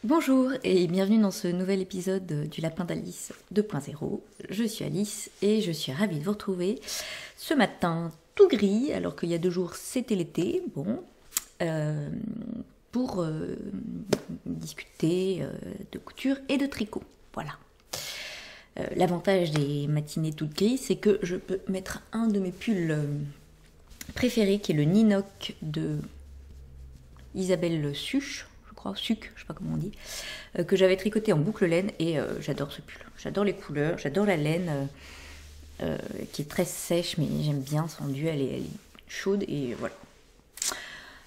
Bonjour et bienvenue dans ce nouvel épisode du Lapin d'Alice 2.0. Je suis Alice et je suis ravie de vous retrouver ce matin tout gris, alors qu'il y a 2 jours c'était l'été, pour discuter de couture et de tricot. Voilà. L'avantage des matinées toutes grises, c'est que je peux mettre un de mes pulls préférés, qui est le Ninoc de Isabelle Such, je sais pas comment on dit, que j'avais tricoté en boucle laine et j'adore ce pull. J'adore les couleurs, j'adore la laine qui est très sèche, mais j'aime bien son rendu, elle est chaude et voilà.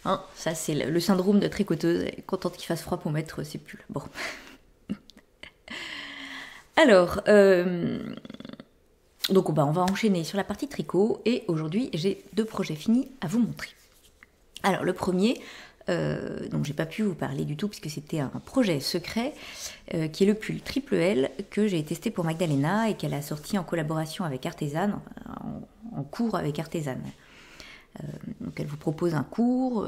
Hein, ça c'est le syndrome de tricoteuse, contente qu'il fasse froid pour mettre ses pulls. Bon. Alors, donc on va enchaîner sur la partie tricot et aujourd'hui j'ai 2 projets finis à vous montrer. Alors le premier, donc j'ai pas pu vous parler du tout puisque c'était un projet secret qui est le pull Triple L que j'ai testé pour Magdalena et qu'elle a sorti en collaboration avec Artezane, en cours avec Artezane. Donc elle vous propose un cours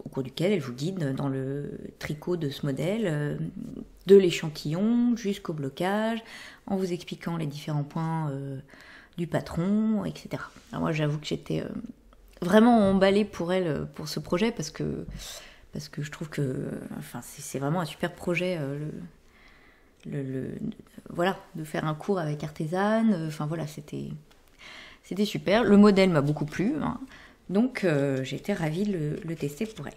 au cours duquel elle vous guide dans le tricot de ce modèle, de l'échantillon jusqu'au blocage, en vous expliquant les différents points du patron, etc. Alors moi j'avoue que j'étais vraiment emballée pour elle, pour ce projet, parce que je trouve que c'est vraiment un super projet, voilà, de faire un cours avec Artezane, c'était super. Le modèle m'a beaucoup plu, hein, donc j'ai été ravie de le tester pour elle.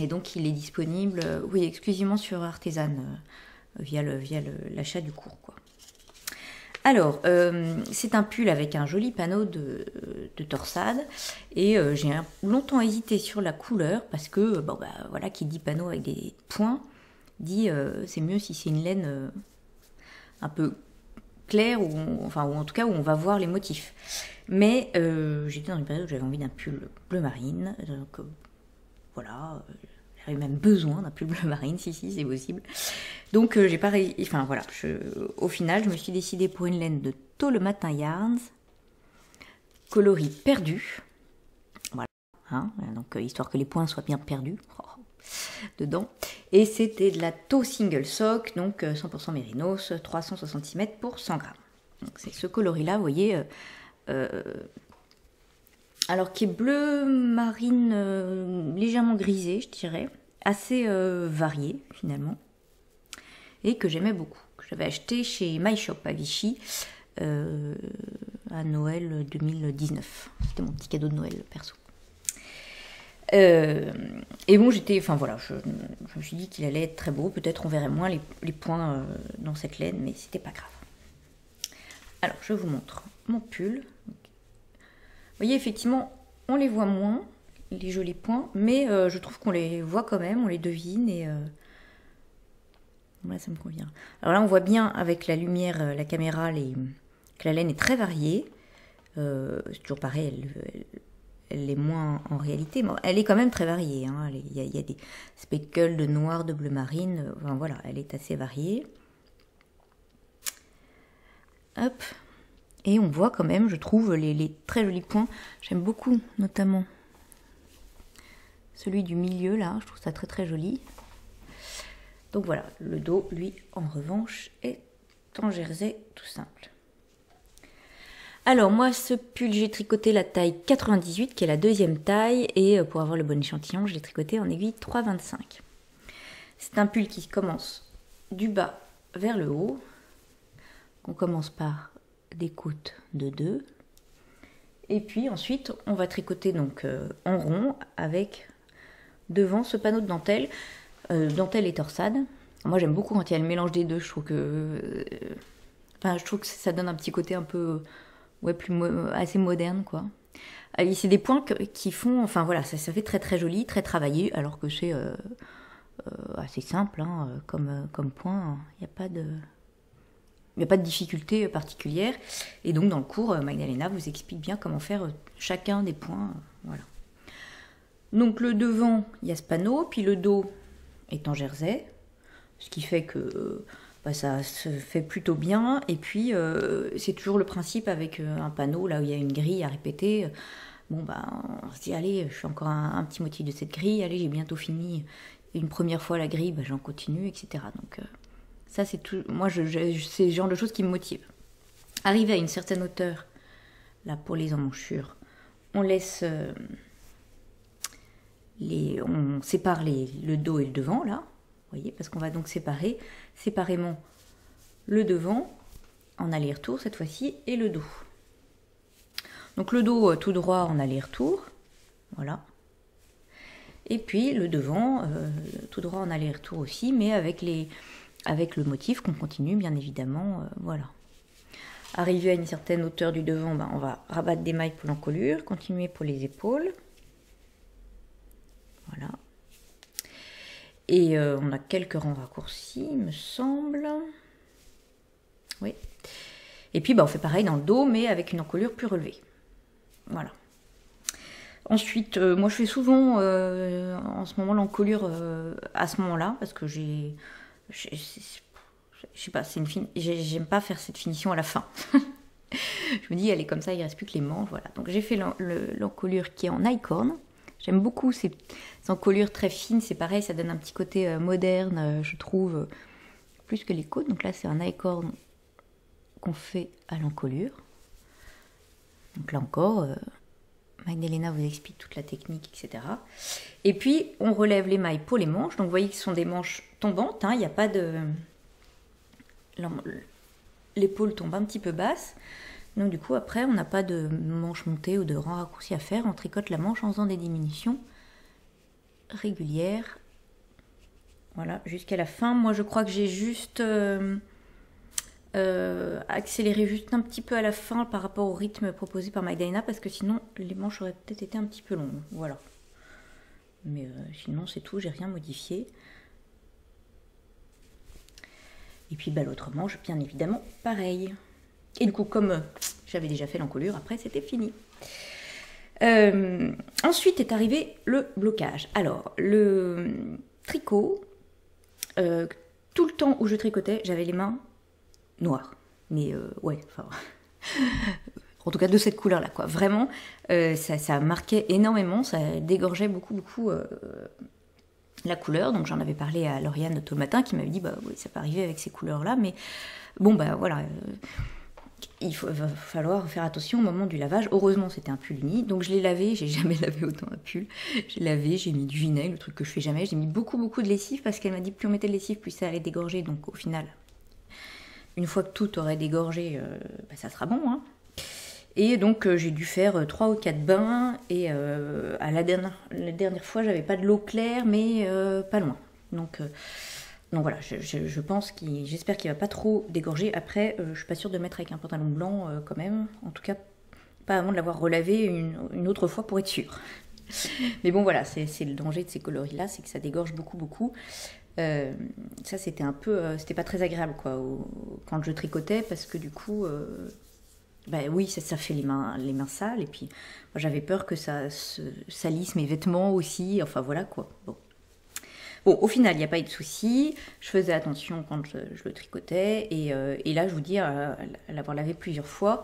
Et donc il est disponible, exclusivement sur Artezane, via l'achat du cours, quoi. Alors, c'est un pull avec un joli panneau de torsade et j'ai longtemps hésité sur la couleur parce que, voilà, qui dit panneau avec des points, dit c'est mieux si c'est une laine un peu claire ou en tout cas où on va voir les motifs. Mais j'étais dans une période où j'avais envie d'un pull bleu marine, donc voilà. J'avais même besoin d'un pull bleu marine, si c'est possible. Donc j'ai pas réussi. Enfin voilà, au final, je me suis décidée pour une laine de Tôt le Matin Yarns, coloris perdu. Voilà, hein, donc histoire que les points soient bien perdus dedans. Et c'était de la Tôt Single Sock, donc 100% mérinos, 366 mètres pour 100 grammes. Donc c'est ce coloris-là, vous voyez. Alors qui est bleu marine légèrement grisé, je dirais, assez varié finalement, et que j'aimais beaucoup, que j'avais acheté chez My Shop à Vichy à Noël 2019. C'était mon petit cadeau de Noël perso. Et bon, je me suis dit qu'il allait être très beau. Peut-être on verrait moins les points dans cette laine, mais c'était pas grave. Alors je vous montre mon pull. Vous voyez, effectivement, on les voit moins, les jolis points, mais je trouve qu'on les voit quand même, on les devine, et là, ça me convient. Alors là, on voit bien avec la lumière, la caméra, que la laine est très variée. C'est toujours pareil, elle est moins en réalité, mais elle est quand même très variée, hein. Il y a des speckles de noir, de bleu marine, voilà, elle est assez variée. Hop. Et on voit quand même, je trouve, les très jolis points. J'aime beaucoup, notamment celui du milieu, là. Je trouve ça très très joli. Donc voilà, le dos, lui, en revanche, est en jersey tout simple. Alors moi, ce pull, j'ai tricoté la taille 98, qui est la 2e taille. Et pour avoir le bon échantillon, je l'ai tricoté en aiguille 3,25. C'est un pull qui commence du bas vers le haut. On commence par des côtes de 2, et puis ensuite on va tricoter donc en rond avec devant ce panneau de dentelle, dentelle et torsade. Moi j'aime beaucoup quand il y a le mélange des deux, je trouve que ça donne un petit côté un peu assez moderne, quoi. Et c'est des points qui font, ça fait très très joli, très travaillé, alors que c'est assez simple, hein, comme point. Il n'y a pas de difficulté particulière. Et donc, dans le cours, Magdalena vous explique bien comment faire chacun des points. Voilà. Donc, le devant, il y a ce panneau, puis le dos est en jersey, ce qui fait que ça se fait plutôt bien. Et puis, c'est toujours le principe avec un panneau, là où il y a une grille à répéter. On se dit, allez, je fais encore un petit motif de cette grille, allez, j'ai bientôt fini. une première fois la grille, j'en continue, etc. Donc ça c'est tout. Moi, c'est le genre de choses qui me motivent. Arrivé à une certaine hauteur, là pour les emmanchures, on laisse on sépare le dos et le devant là, vous voyez, parce qu'on va donc séparer séparément le devant en aller-retour cette fois-ci et le dos. Donc le dos tout droit en aller-retour, voilà. Et puis le devant tout droit en aller-retour aussi, mais avec le motif qu'on continue bien évidemment, voilà. Arrivé à une certaine hauteur du devant, on va rabattre des mailles pour l'encolure, continuer pour les épaules. Voilà. Et on a quelques rangs raccourcis, il me semble. Oui. Et puis on fait pareil dans le dos, mais avec une encolure plus relevée. Voilà. Ensuite, moi je fais souvent en ce moment l'encolure à ce moment-là, parce que je sais pas, j'aime pas faire cette finition à la fin. Je me dis, elle est comme ça, il ne reste plus que les manches, voilà. Donc j'ai fait l'encolure qui est en I-corn. J'aime beaucoup ces encolures très fines, c'est pareil, ça donne un petit côté moderne, je trouve, plus que les côtes. Donc là, c'est un I-corn qu'on fait à l'encolure. Donc là encore, Magdalena vous explique toute la technique, etc. Et puis, on relève les mailles pour les manches. Donc vous voyez que ce sont des manches tombantes, il n'y a pas de... L'épaule tombe un petit peu basse. Donc du coup, après, on n'a pas de manche montée ou de rang raccourci à faire. On tricote la manche en faisant des diminutions régulières. Voilà, jusqu'à la fin. Moi, je crois que j'ai juste accéléré juste un petit peu à la fin par rapport au rythme proposé par Magdalena, parce que sinon, les manches auraient peut-être été un petit peu longues. Voilà. Mais sinon, c'est tout, j'ai rien modifié. Et puis l'autre manche, bien évidemment, pareil. Et du coup, comme j'avais déjà fait l'encolure, après c'était fini. Ensuite est arrivé le blocage. Alors, le tricot, tout le temps où je tricotais, j'avais les mains noires. Mais ouais, enfin... en tout cas de cette couleur-là, quoi. Vraiment, ça marquait énormément, ça dégorgeait beaucoup la couleur. Donc j'en avais parlé à Lauriane tôt le matin qui m'avait dit oui, ça peut arriver avec ces couleurs-là, mais bon voilà, va falloir faire attention au moment du lavage. Heureusement c'était un pull uni, donc je l'ai lavé, j'ai jamais lavé autant un pull. J'ai lavé, j'ai mis du vinaigre, le truc que je fais jamais, j'ai mis beaucoup de lessive parce qu'elle m'a dit plus on mettait de lessive, plus ça allait dégorger, donc au final, une fois que tout aurait dégorgé, ça sera bon, hein. Et donc j'ai dû faire 3 ou 4 bains, et à la dernière fois j'avais pas de l'eau claire, mais pas loin. Donc voilà, je pense j'espère qu'il va pas trop dégorger. Après, je suis pas sûre de le mettre avec un pantalon blanc quand même. En tout cas, pas avant de l'avoir relavé une autre fois pour être sûre. Mais bon voilà, c'est le danger de ces coloris là, c'est que ça dégorge beaucoup. Ça c'était un peu, c'était pas très agréable quoi quand je tricotais, parce que du coup oui, ça fait les mains sales, et puis moi j'avais peur que ça salisse mes vêtements aussi, enfin voilà quoi. Bon, au final, il n'y a pas eu de souci. Je faisais attention quand je le tricotais. Et là, je vous dis, à l'avoir lavé plusieurs fois,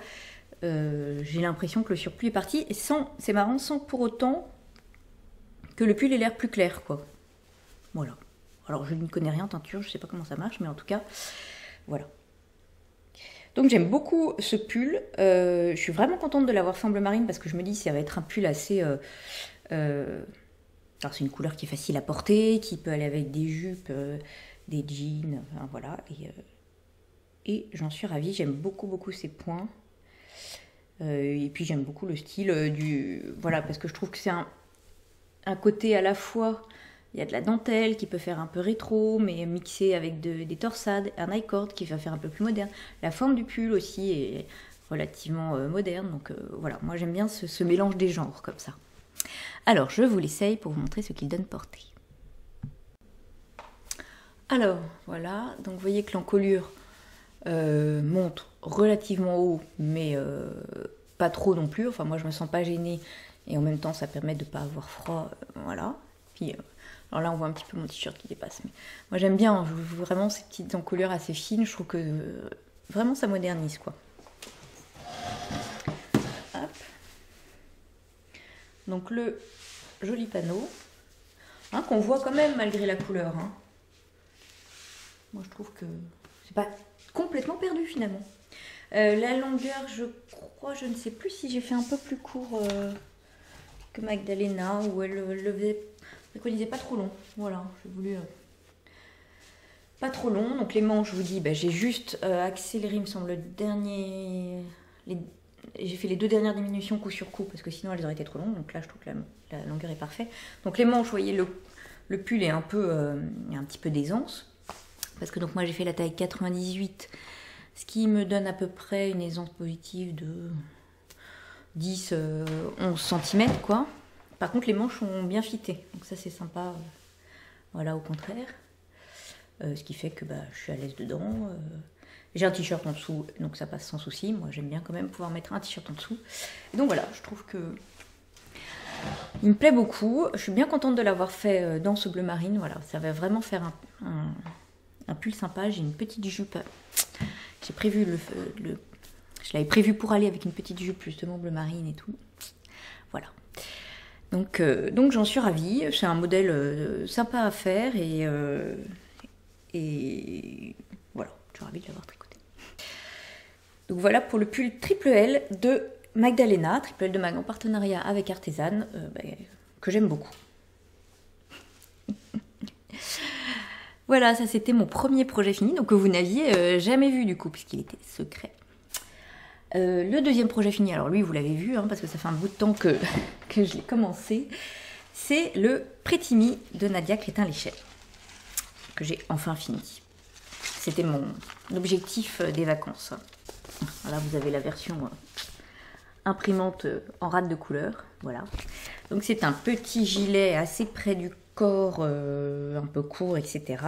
j'ai l'impression que le surplus est parti. Et c'est marrant, sans pour autant que le pull ait l'air plus clair, quoi. Voilà. Alors, je n'y connais rien en teinture, je ne sais pas comment ça marche, mais en tout cas, voilà. Donc, j'aime beaucoup ce pull. Je suis vraiment contente de l'avoir fait en bleu marine, parce que je me dis, ça va être un pull assez... Alors c'est une couleur qui est facile à porter, qui peut aller avec des jupes, des jeans, enfin, voilà. Et j'en suis ravie, j'aime beaucoup ces points. Et puis j'aime beaucoup le style voilà, parce que je trouve que c'est un côté à la fois, il y a de la dentelle qui peut faire un peu rétro, mais mixé avec des torsades, un I-cord qui va faire un peu plus moderne. La forme du pull aussi est relativement moderne, donc voilà, moi j'aime bien ce mélange des genres comme ça. Alors, je vous l'essaye pour vous montrer ce qu'il donne portée. Alors, voilà, donc vous voyez que l'encolure monte relativement haut, mais pas trop non plus. Enfin, moi, je me sens pas gênée, et en même temps, ça permet de ne pas avoir froid, voilà. Puis, alors là, on voit un petit peu mon t-shirt qui dépasse, mais moi, j'aime bien vraiment ces petites encolures assez fines. Je trouve que vraiment, ça modernise, quoi. Donc le joli panneau. Hein, qu'on voit quand même malgré la couleur. Hein. Moi je trouve que c'est pas complètement perdu finalement. La longueur, je crois, je ne sais plus si j'ai fait un peu plus court que Magdalena, ou elle le préconisait pas trop long. Voilà, j'ai voulu pas trop long. Donc les manches, je vous dis, j'ai juste accéléré, il me semble, le dernier. J'ai fait les 2 dernières diminutions coup sur coup parce que sinon elles auraient été trop longues. Donc là, je trouve que la longueur est parfaite. Donc les manches, vous voyez, le pull est un petit peu d'aisance. Parce que donc moi j'ai fait la taille 98, ce qui me donne à peu près une aisance positive de 10-11 cm quoi. Par contre les manches sont bien fitées, donc ça c'est sympa. Voilà, au contraire. Ce qui fait que je suis à l'aise dedans. J'ai un t-shirt en dessous, donc ça passe sans souci. Moi j'aime bien quand même pouvoir mettre un t-shirt en dessous. Et donc voilà, je trouve que il me plaît beaucoup. Je suis bien contente de l'avoir fait dans ce bleu marine. Voilà, ça va vraiment faire un pull sympa. J'ai une petite jupe. J'ai prévu je l'avais prévu pour aller avec une petite jupe justement bleu marine et tout. Voilà. Donc j'en suis ravie. C'est un modèle sympa à faire et voilà, je suis ravie de l'avoir tricoté. Donc voilà pour le pull triple L de Magdalena, triple L de Mag en partenariat avec Artezan, que j'aime beaucoup. Voilà, ça c'était mon premier projet fini, donc que vous n'aviez jamais vu du coup, puisqu'il était secret. Le deuxième projet fini, alors lui vous l'avez vu, hein, parce que ça fait un bout de temps que je l'ai commencé, c'est le Prétimi de Nadia Crétin-Léchelle, que j'ai enfin fini. C'était mon objectif des vacances. Voilà, vous avez la version imprimante en rate de couleur, voilà. Donc c'est un petit gilet assez près du corps, un peu court, etc.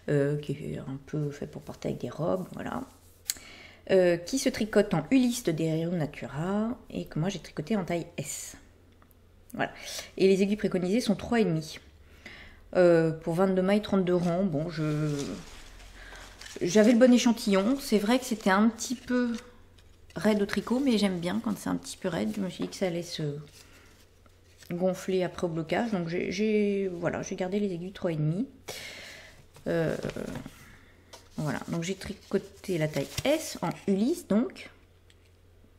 Qui est un peu fait pour porter avec des robes, voilà. Qui se tricote en Ulysse de Derrière Natura et que moi j'ai tricoté en taille S. Voilà. Et les aiguilles préconisées sont 3,5. Pour 22 mailles, 32 rangs. Bon, j'avais le bon échantillon. C'est vrai que c'était un petit peu raide au tricot, mais j'aime bien quand c'est un petit peu raide. Je me suis dit que ça allait se gonfler après au blocage. Donc j'ai gardé les aiguilles 3,5. Voilà, donc j'ai tricoté la taille S en Ulysse, donc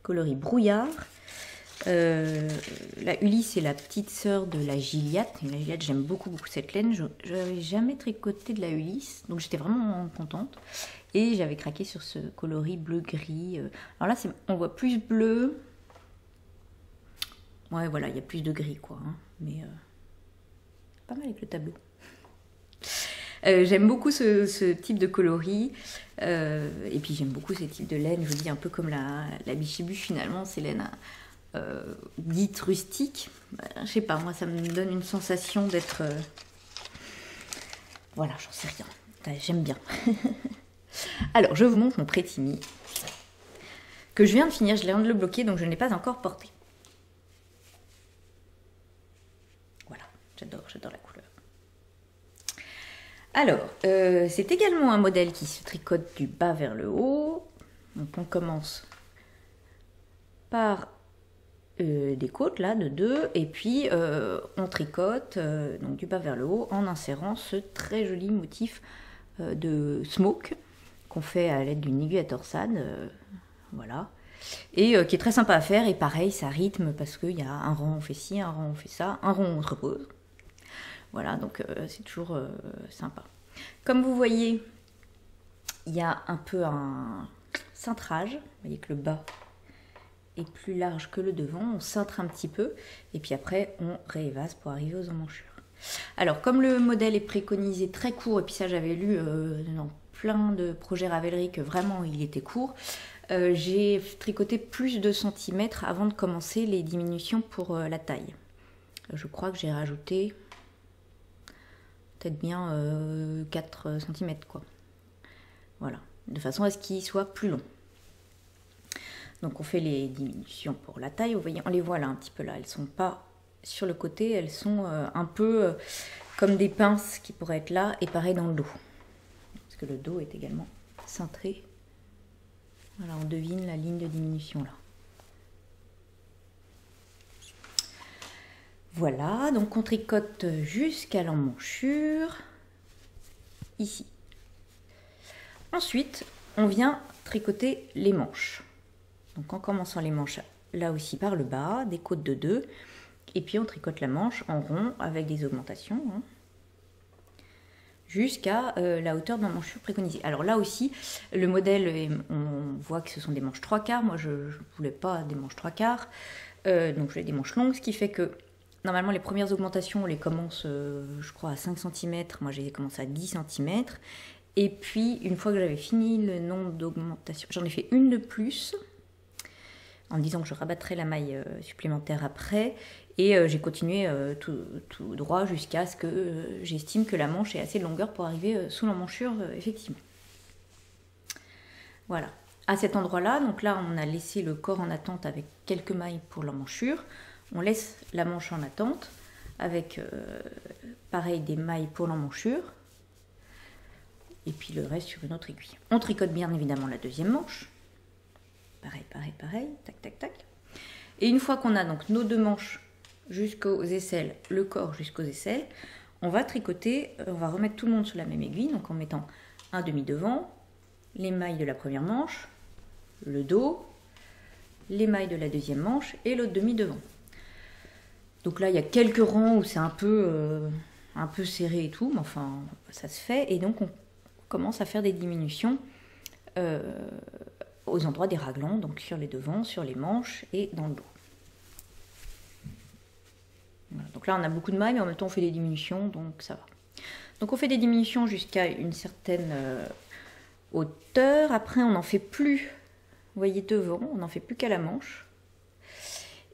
coloris brouillard. La Ulysse c'est la petite sœur de la Gilliatt. Et la Gilliatt, j'aime beaucoup cette laine. Je n'avais jamais tricoté de la Ulysse, donc j'étais vraiment contente. Et j'avais craqué sur ce coloris bleu-gris. Alors là, on voit plus bleu. Ouais, voilà, il y a plus de gris, quoi. Hein, mais pas mal avec le tableau. J'aime beaucoup ce type de coloris. Et puis j'aime beaucoup ces types de laine. Je vous dis, un peu comme la Bichibu, finalement, ces laines dites rustiques. Je sais pas, moi, ça me donne une sensation d'être... Voilà, j'en sais rien. J'aime bien. Alors, je vous montre mon Prétimi, que je viens de finir. Je viens de le bloquer, donc je ne l'ai pas encore porté. Voilà, j'adore la couleur. Alors, c'est également un modèle qui se tricote du bas vers le haut. Donc on commence par des côtes là de 2 et puis on tricote donc du bas vers le haut en insérant ce très joli motif de smoke qu'on fait à l'aide d'une aiguille à torsade, voilà, et qui est très sympa à faire. Et pareil, ça rythme parce qu'il y a un rang on fait ci, un rang on fait ça, un rang on se repose. Voilà, donc c'est toujours sympa. Comme vous voyez, il y a un peu un cintrage. Vous voyez que le bas est plus large que le devant. On cintre un petit peu et puis après on réévase pour arriver aux emmanchures. Alors comme le modèle est préconisé très court, et puis ça j'avais lu dans plein de projets Ravelry que vraiment il était court, j'ai tricoté plus de centimètres avant de commencer les diminutions pour la taille. Je crois que j'ai rajouté peut-être bien 4 cm quoi. Voilà, de façon à ce qu'il soit plus long. Donc on fait les diminutions pour la taille. Vous voyez, on les voit là un petit peu là. Elles sont pas sur le côté, elles sont un peu comme des pinces qui pourraient être là, et pareil dans le dos. Parce que le dos est également cintré. Voilà, on devine la ligne de diminution là. Voilà, donc on tricote jusqu'à l'emmanchure, ici. Ensuite, on vient tricoter les manches. Donc en commençant les manches là aussi par le bas, des côtes de 2, et puis on tricote la manche en rond avec des augmentations, hein, jusqu'à la hauteur de l'emmanchure préconisée. Alors là aussi, le modèle, on voit que ce sont des manches 3/4, moi je ne voulais pas des manches 3/4, donc je voulais des manches longues, ce qui fait que normalement les premières augmentations on les commence je crois à 5 cm, moi j'ai commencé à 10 cm, et puis une fois que j'avais fini le nombre d'augmentations, j'en ai fait une de plus, en me disant que je rabattrais la maille supplémentaire après, et j'ai continué tout droit jusqu'à ce que j'estime que la manche ait assez de longueur pour arriver sous l'emmanchure, effectivement. Voilà. À cet endroit-là, donc là on a laissé le corps en attente avec quelques mailles pour l'emmanchure. On laisse la manche en attente avec pareil des mailles pour l'emmanchure. Et puis le reste sur une autre aiguille. On tricote bien évidemment la deuxième manche. Pareil, tac, tac, tac. Et une fois qu'on a donc nos deux manches jusqu'aux aisselles, le corps jusqu'aux aisselles, on va tricoter, on va remettre tout le monde sur la même aiguille, donc en mettant un demi devant, les mailles de la première manche, le dos, les mailles de la deuxième manche et l'autre demi devant. Donc là, il y a quelques rangs où c'est un peu serré et tout, mais enfin, ça se fait. Et donc, on commence à faire des diminutions aux endroits des raglans, donc sur les devants, sur les manches et dans le dos. Voilà. Donc là, on a beaucoup de mailles, mais en même temps, on fait des diminutions, donc ça va. Donc on fait des diminutions jusqu'à une certaine hauteur. Après, on n'en fait plus, vous voyez, devant, on n'en fait plus qu'à la manche.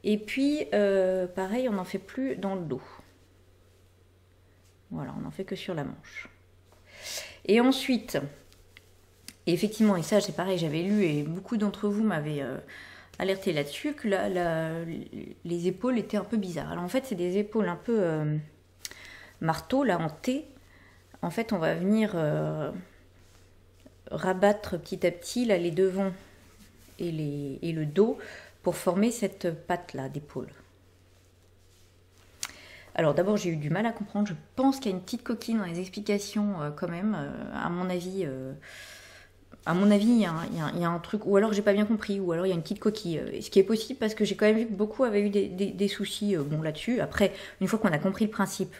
Et puis, pareil, on n'en fait plus dans le dos. Voilà, on n'en fait que sur la manche. Et ensuite, et effectivement, et ça c'est pareil, j'avais lu et beaucoup d'entre vous m'avaient alerté là-dessus, que les épaules étaient un peu bizarres. Alors en fait, c'est des épaules un peu marteau, là en T. En fait, on va venir rabattre petit à petit là, les devants et le dos pour former cette patte-là d'épaule. Alors d'abord, j'ai eu du mal à comprendre. Je pense qu'il y a une petite coquille dans les explications quand même. À mon avis, il y a un truc, ou alors j'ai pas bien compris, ou alors il y a une petite coquille. Ce qui est possible parce que j'ai quand même vu que beaucoup avaient eu des soucis bon, là-dessus. Après, une fois qu'on a compris le principe,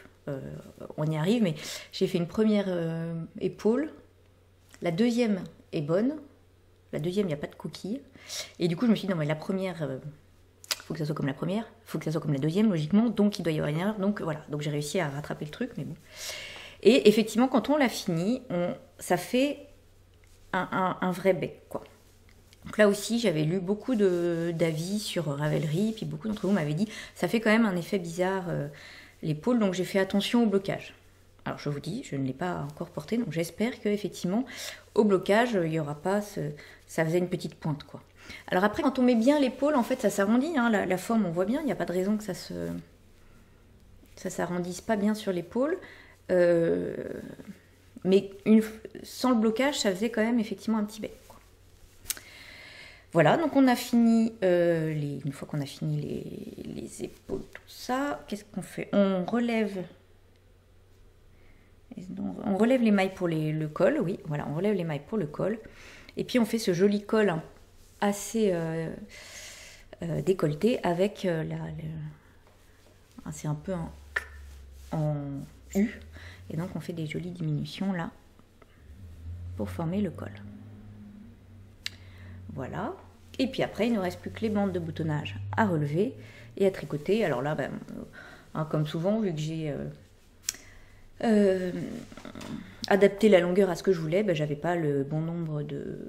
on y arrive. Mais j'ai fait une première épaule. La deuxième est bonne. La deuxième, il n'y a pas de coquille. Et du coup, je me suis dit, non mais la première... faut que ça soit comme la première, faut que ça soit comme la deuxième, logiquement, donc il doit y avoir une erreur, donc voilà, donc j'ai réussi à rattraper le truc, mais bon. Et effectivement, quand on l'a fini, ça fait un vrai bec, quoi. Donc là aussi, j'avais lu beaucoup d'avis sur Ravelry, puis beaucoup d'entre vous m'avaient dit, ça fait quand même un effet bizarre, l'épaule, donc j'ai fait attention au blocage. Alors je vous dis, je ne l'ai pas encore porté, donc j'espère qu'effectivement, au blocage, il n'y aura pas ça faisait une petite pointe, quoi. Alors après, quand on met bien l'épaule, en fait, ça s'arrondit, hein, la forme, on voit bien, il n'y a pas de raison que ça s'arrondisse pas bien sur l'épaule. Mais sans le blocage, ça faisait quand même effectivement un petit bec, quoi. Voilà, donc on a fini, une fois qu'on a fini les épaules, tout ça, qu'est-ce qu'on fait? On relève les mailles pour le col, oui, voilà, on relève les mailles pour le col. Et puis on fait ce joli col assez décolleté avec c'est un peu en U. Et donc on fait des jolies diminutions là pour former le col. Voilà. Et puis après, il ne reste plus que les bandes de boutonnage à relever et à tricoter. Alors là, comme souvent, vu que j'ai adapté la longueur à ce que je voulais, j'avais pas le bon nombre de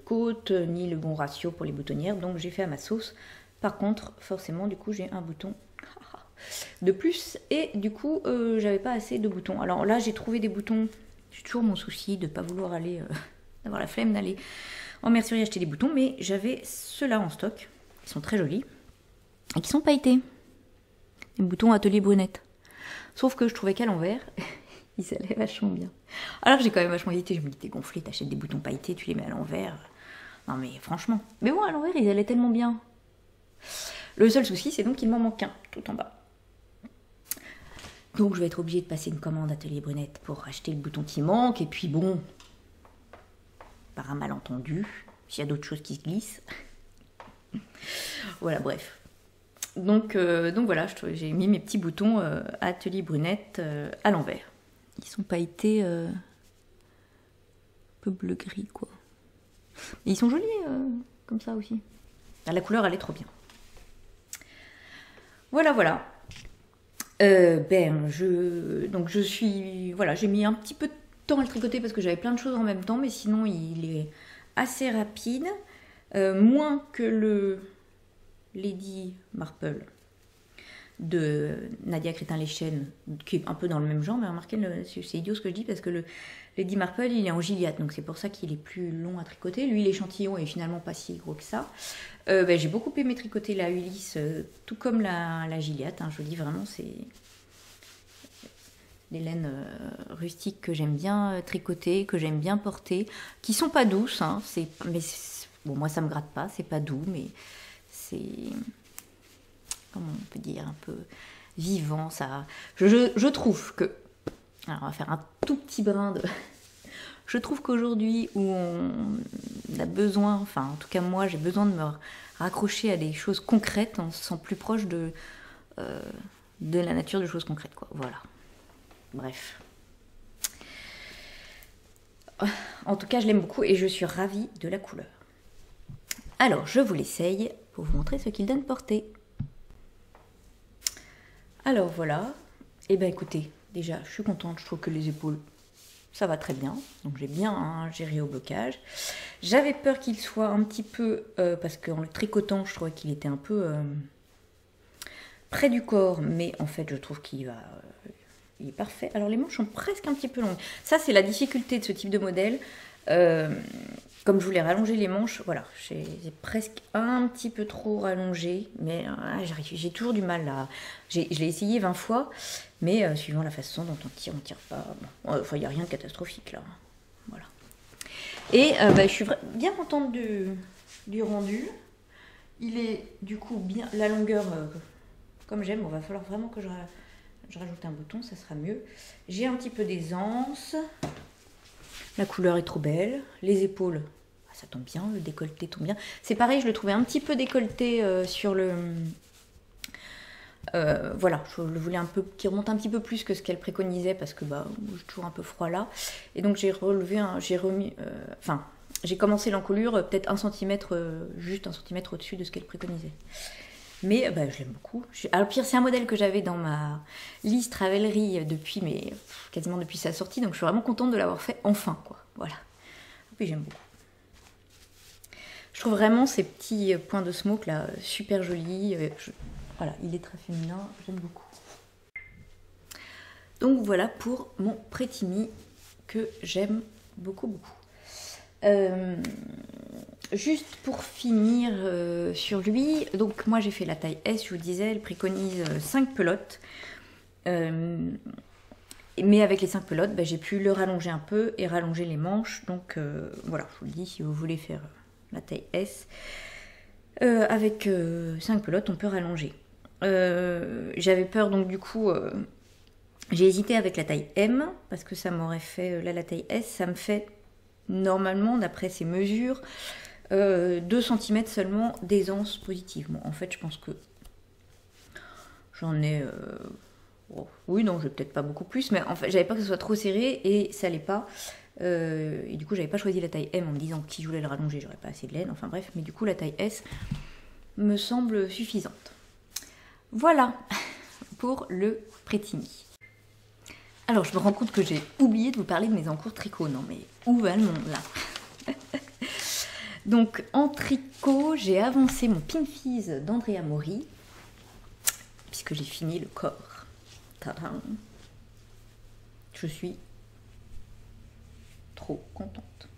côtes, ni le bon ratio pour les boutonnières, donc j'ai fait à ma sauce. Par contre, forcément, du coup, j'ai un bouton de plus, et du coup, j'avais pas assez de boutons. Alors là, j'ai trouvé des boutons, j'ai toujours mon souci de pas vouloir aller, d'avoir la flemme d'aller en mercerie acheter des boutons, mais j'avais ceux-là en stock, qui sont très jolis, et qui sont pailletés. Les boutons Atelier Brunette. Sauf que je trouvais qu'à l'envers, ils allaient vachement bien. Alors j'ai quand même vachement hésité, je me dis, t'es gonflé, t'achètes des boutons pailletés, tu les mets à l'envers. Non mais franchement. Mais bon, à l'envers, ils allaient tellement bien. Le seul souci, c'est donc qu'il m'en manque un tout en bas. Donc je vais être obligée de passer une commande Atelier Brunette pour acheter le bouton qui manque. Et puis bon, par un malentendu, s'il y a d'autres choses qui se glissent. Voilà, bref. Donc voilà, j'ai mis mes petits boutons Atelier Brunette à l'envers. Ils sont pailletés un peu bleu-gris, quoi. Et ils sont jolis comme ça aussi. La couleur, elle est trop bien. Voilà, voilà. Donc je suis... Voilà, j'ai mis un petit peu de temps à le tricoter parce que j'avais plein de choses en même temps, mais sinon il est assez rapide. Moins que le Lady Marple de Nadia Crétin-Leschène, qui est un peu dans le même genre, mais remarquez, c'est idiot ce que je dis, parce que le Lady Marple, il est en Gilliatt, donc c'est pour ça qu'il est plus long à tricoter. Lui, l'échantillon est finalement pas si gros que ça. J'ai beaucoup aimé tricoter la Ulysse, tout comme la Gilliatt, hein, je vous dis vraiment, c'est des laines rustiques que j'aime bien tricoter, que j'aime bien porter, qui sont pas douces, hein, bon, moi ça me gratte pas, c'est pas doux, mais c'est... Comment on peut dire, un peu vivant, ça. Je trouve que, alors on va faire un tout petit brin de... Je trouve qu'aujourd'hui où on a besoin, enfin en tout cas moi j'ai besoin de me raccrocher à des choses concrètes, on se sent plus proche de la nature de choses concrètes, quoi. Voilà. Bref. En tout cas je l'aime beaucoup et je suis ravie de la couleur. Alors je vous l'essaye pour vous montrer ce qu'il donne portée. Alors voilà, et ben écoutez, déjà je suis contente, je trouve que les épaules, ça va très bien, donc j'ai bien géré au blocage. J'avais peur qu'il soit un petit peu, parce qu'en le tricotant, je trouvais qu'il était un peu près du corps, mais en fait je trouve qu'il va, il est parfait. Alors les manches sont presque un petit peu longues, ça c'est la difficulté de ce type de modèle. Comme je voulais rallonger les manches, voilà, j'ai presque un petit peu trop rallongé, mais j'ai toujours du mal là. Je l'ai essayé 20 fois, mais suivant la façon dont on tire pas. Bon, enfin, il n'y a rien de catastrophique là. Voilà. Et je suis bien contente du rendu. Il est du coup bien la longueur comme j'aime. Bon, va falloir vraiment que je rajoute un bouton, ça sera mieux. J'ai un petit peu d'aisance. La couleur est trop belle. Les épaules, ça tombe bien. Le décolleté tombe bien. C'est pareil, je le trouvais un petit peu décolleté sur le... voilà, je le voulais un peu qui remonte un petit peu plus que ce qu'elle préconisait parce que j'ai toujours un peu froid là. Et donc j'ai j'ai commencé l'encolure peut-être 1 cm, juste 1 cm au-dessus de ce qu'elle préconisait. Mais je l'aime beaucoup. Alors pire, c'est un modèle que j'avais dans ma liste Ravelry quasiment depuis sa sortie, donc je suis vraiment contente de l'avoir fait enfin, quoi. Voilà. Et puis j'aime beaucoup. Je trouve vraiment ces petits points de smoke là super jolis. Voilà, il est très féminin, j'aime beaucoup. Donc voilà pour mon Pretty que j'aime beaucoup, beaucoup. Juste pour finir sur lui, donc moi j'ai fait la taille S, je vous disais, elle préconise 5 pelotes. Mais avec les 5 pelotes, j'ai pu le rallonger un peu et rallonger les manches. Donc voilà, je vous le dis, si vous voulez faire la taille S, avec 5 pelotes, on peut rallonger. J'avais peur, donc du coup, j'ai hésité avec la taille M, parce que ça m'aurait fait, là la taille S, ça me fait normalement, d'après ces mesures, 2 cm seulement d'aisance positive. Bon, en fait, je pense que j'en ai... oui, non, je vais peut-être pas beaucoup plus, mais en fait, j'avais peur que ce soit trop serré et ça l'est pas. Et du coup, j'avais pas choisi la taille M en me disant que si je voulais le rallonger, j'aurais pas assez de laine. Enfin bref, mais du coup, la taille S me semble suffisante. Voilà pour le Pretty Me. Alors, je me rends compte que j'ai oublié de vous parler de mes encours tricot. Non, mais où va le monde là? Donc, en tricot, j'ai avancé mon Pinfiz d'Andrea Mori, puisque j'ai fini le corps. Tadam. Je suis trop contente.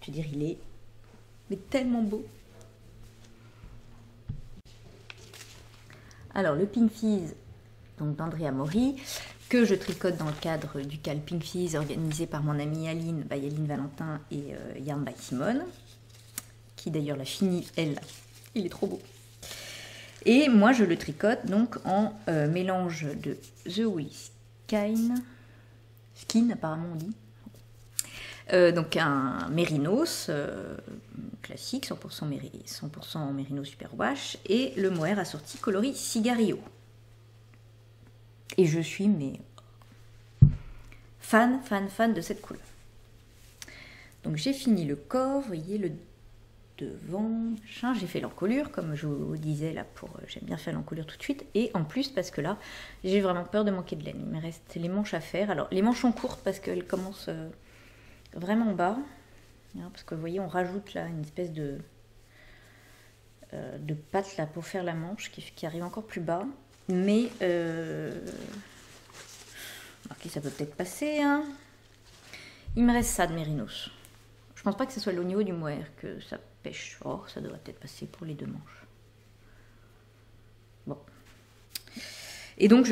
Je veux dire, il est mais tellement beau. Alors, le Pinfiz d'Andrea Mori, que je tricote dans le cadre du CAL Pinfiz organisé par mon amie Yaline Valentin et Yarn by Simone, qui d'ailleurs l'a fini, elle. Il est trop beau. Et moi, je le tricote donc en mélange de The Woolly Skin, apparemment on dit. Donc un mérinos classique, 100% mérinos superwash, et le mohair assorti coloris Cigario. Et je suis mais fan de cette couleur. Donc j'ai fini le corps, vous voyez le devant, j'ai fait l'encolure comme je vous disais là j'aime bien faire l'encolure tout de suite, et en plus parce que là j'ai vraiment peur de manquer de laine. Il me reste les manches à faire. Alors les manches sont courtes parce qu'elles commencent vraiment bas, hein, parce que vous voyez on rajoute là une espèce de patte là pour faire la manche qui arrive encore plus bas, mais ok, ça peut peut-être passer, hein. Il me reste ça de mérinos. Je pense pas que ce soit au niveau du mohair que ça pêche. Oh, ça devrait peut-être passer pour les deux manches. Bon. Et donc,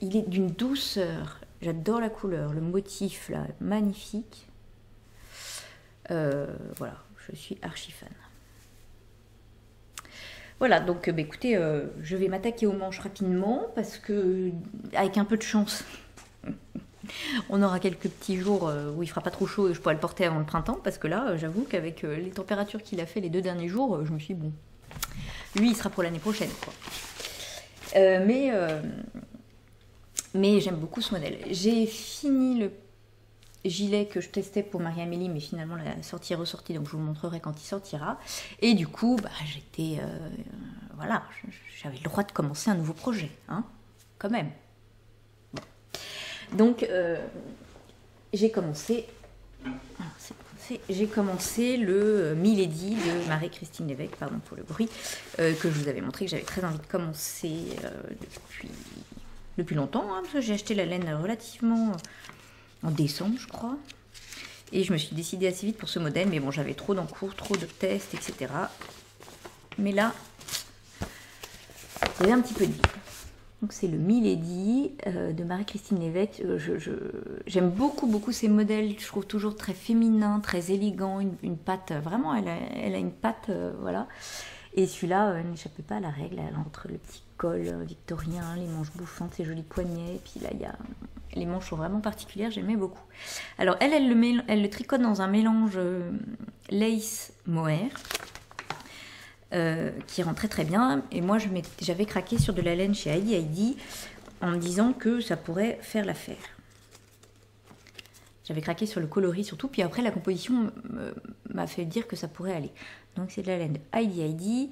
il est d'une douceur. J'adore la couleur. Le motif, là, magnifique. Voilà, je suis archi fan. Voilà, donc écoutez, je vais m'attaquer aux manches rapidement parce que, avec un peu de chance, on aura quelques petits jours où il fera pas trop chaud et je pourrai le porter avant le printemps, parce que là, j'avoue qu'avec les températures qu'il a fait les 2 derniers jours, je me suis dit, bon, lui, il sera pour l'année prochaine, quoi. Mais j'aime beaucoup ce modèle. J'ai fini le gilet que je testais pour Marie-Amélie, mais finalement la sortie est ressortie, donc je vous le montrerai quand il sortira. Et du coup, bah, j'étais... voilà, j'avais le droit de commencer un nouveau projet, hein, quand même. Bon. Donc, j'ai commencé le Milady de Marie-Christine Lévesque, pardon pour le bruit, que je vous avais montré, que j'avais très envie de commencer depuis longtemps, hein, parce que j'ai acheté la laine relativement en décembre, je crois. Et je me suis décidée assez vite pour ce modèle, mais bon, j'avais trop d'encours, trop de tests, etc. Mais là, il y avait un petit peu de vie. Donc c'est le Milady de Marie-Christine Lévesque. J'aime beaucoup ces modèles. Je trouve toujours très féminin, très élégant, une patte. Vraiment, elle a une patte, voilà. Et celui-là n'échappait pas à la règle. Elle a entre le petit col victorien, les manches bouffantes, ses jolis poignets. Et puis là, les manches sont vraiment particulières. J'aimais beaucoup. Alors elle le tricote dans un mélange lace mohair. Qui rend très bien, et moi j'avais craqué sur de la laine chez Heidi Heidi en me disant que ça pourrait faire l'affaire. J'avais craqué sur le coloris surtout, puis après la composition m'a fait dire que ça pourrait aller. Donc c'est de la laine de Heidi Heidi,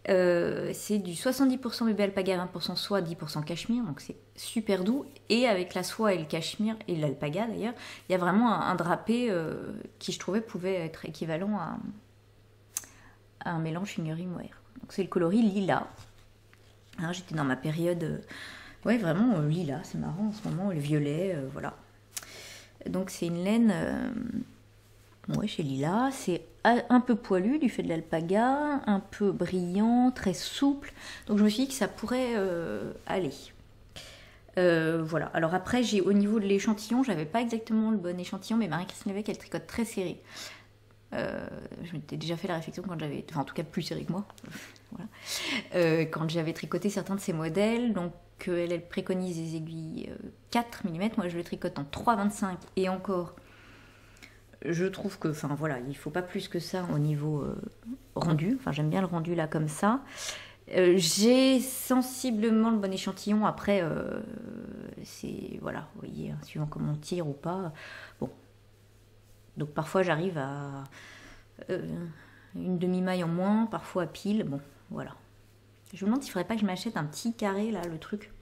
c'est du 70% bébé alpaga, 20% soie, 10% cachemire, donc c'est super doux, et avec la soie et le cachemire, et l'alpaga d'ailleurs, il y a vraiment un drapé qui je trouvais pouvait être équivalent à un mélange fingering mohair. Donc c'est le coloris lilas. Hein, j'étais dans ma période, ouais vraiment lilas, c'est marrant en ce moment, le violet, voilà. Donc c'est une laine, ouais chez lilas, c'est un peu poilu du fait de l'alpaga, un peu brillant, très souple. Donc je me suis dit que ça pourrait aller. Voilà. Alors après, au niveau de l'échantillon, j'avais pas exactement le bon échantillon, mais Marie-Christine Lévesque, elle tricote très serré. Je m'étais déjà fait la réflexion quand j'avais, enfin en tout cas plus serré que moi, voilà. Quand j'avais tricoté certains de ces modèles, donc elle préconise des aiguilles 4 mm, moi je le tricote en 3,25 et encore, je trouve que, enfin voilà, il faut pas plus que ça au niveau rendu, enfin j'aime bien le rendu là comme ça. J'ai sensiblement le bon échantillon, après c'est, voilà, vous voyez, hein, suivant comment on tire ou pas, bon. Donc parfois j'arrive à une demi-maille en moins, parfois à pile, bon, voilà. Je me demande s'il ne faudrait pas que je m'achète un petit carré, là, le truc.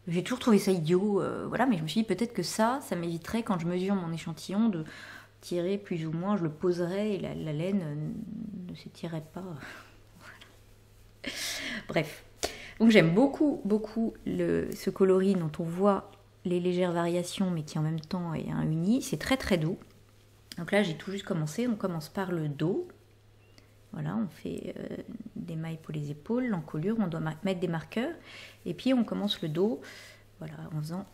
J'ai toujours trouvé ça idiot, voilà, mais je me suis dit peut-être que ça m'éviterait, quand je mesure mon échantillon, de tirer plus ou moins, je le poserais et la laine ne s'étirerait pas. Voilà. Bref. Donc j'aime beaucoup ce coloris dont on voit les légères variations, mais qui en même temps est un uni. C'est très doux. Donc là, j'ai tout juste commencé. On commence par le dos. Voilà, on fait des mailles pour les épaules, l'encolure, on doit mettre des marqueurs. Et puis, on commence le dos, voilà, en faisant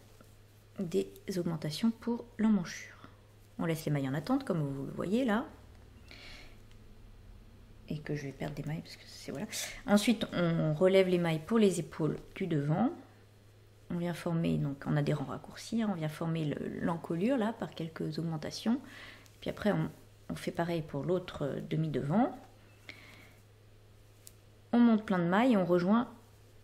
des augmentations pour l'emmanchure. On laisse les mailles en attente, comme vous le voyez là. et que je vais perdre des mailles parce que c'est voilà. Ensuite, on relève les mailles pour les épaules du devant. On vient former, donc on a des rangs raccourcis, hein, on vient former l'encolure là par quelques augmentations. Puis après, on fait pareil pour l'autre demi-devant. On monte plein de mailles et on rejoint,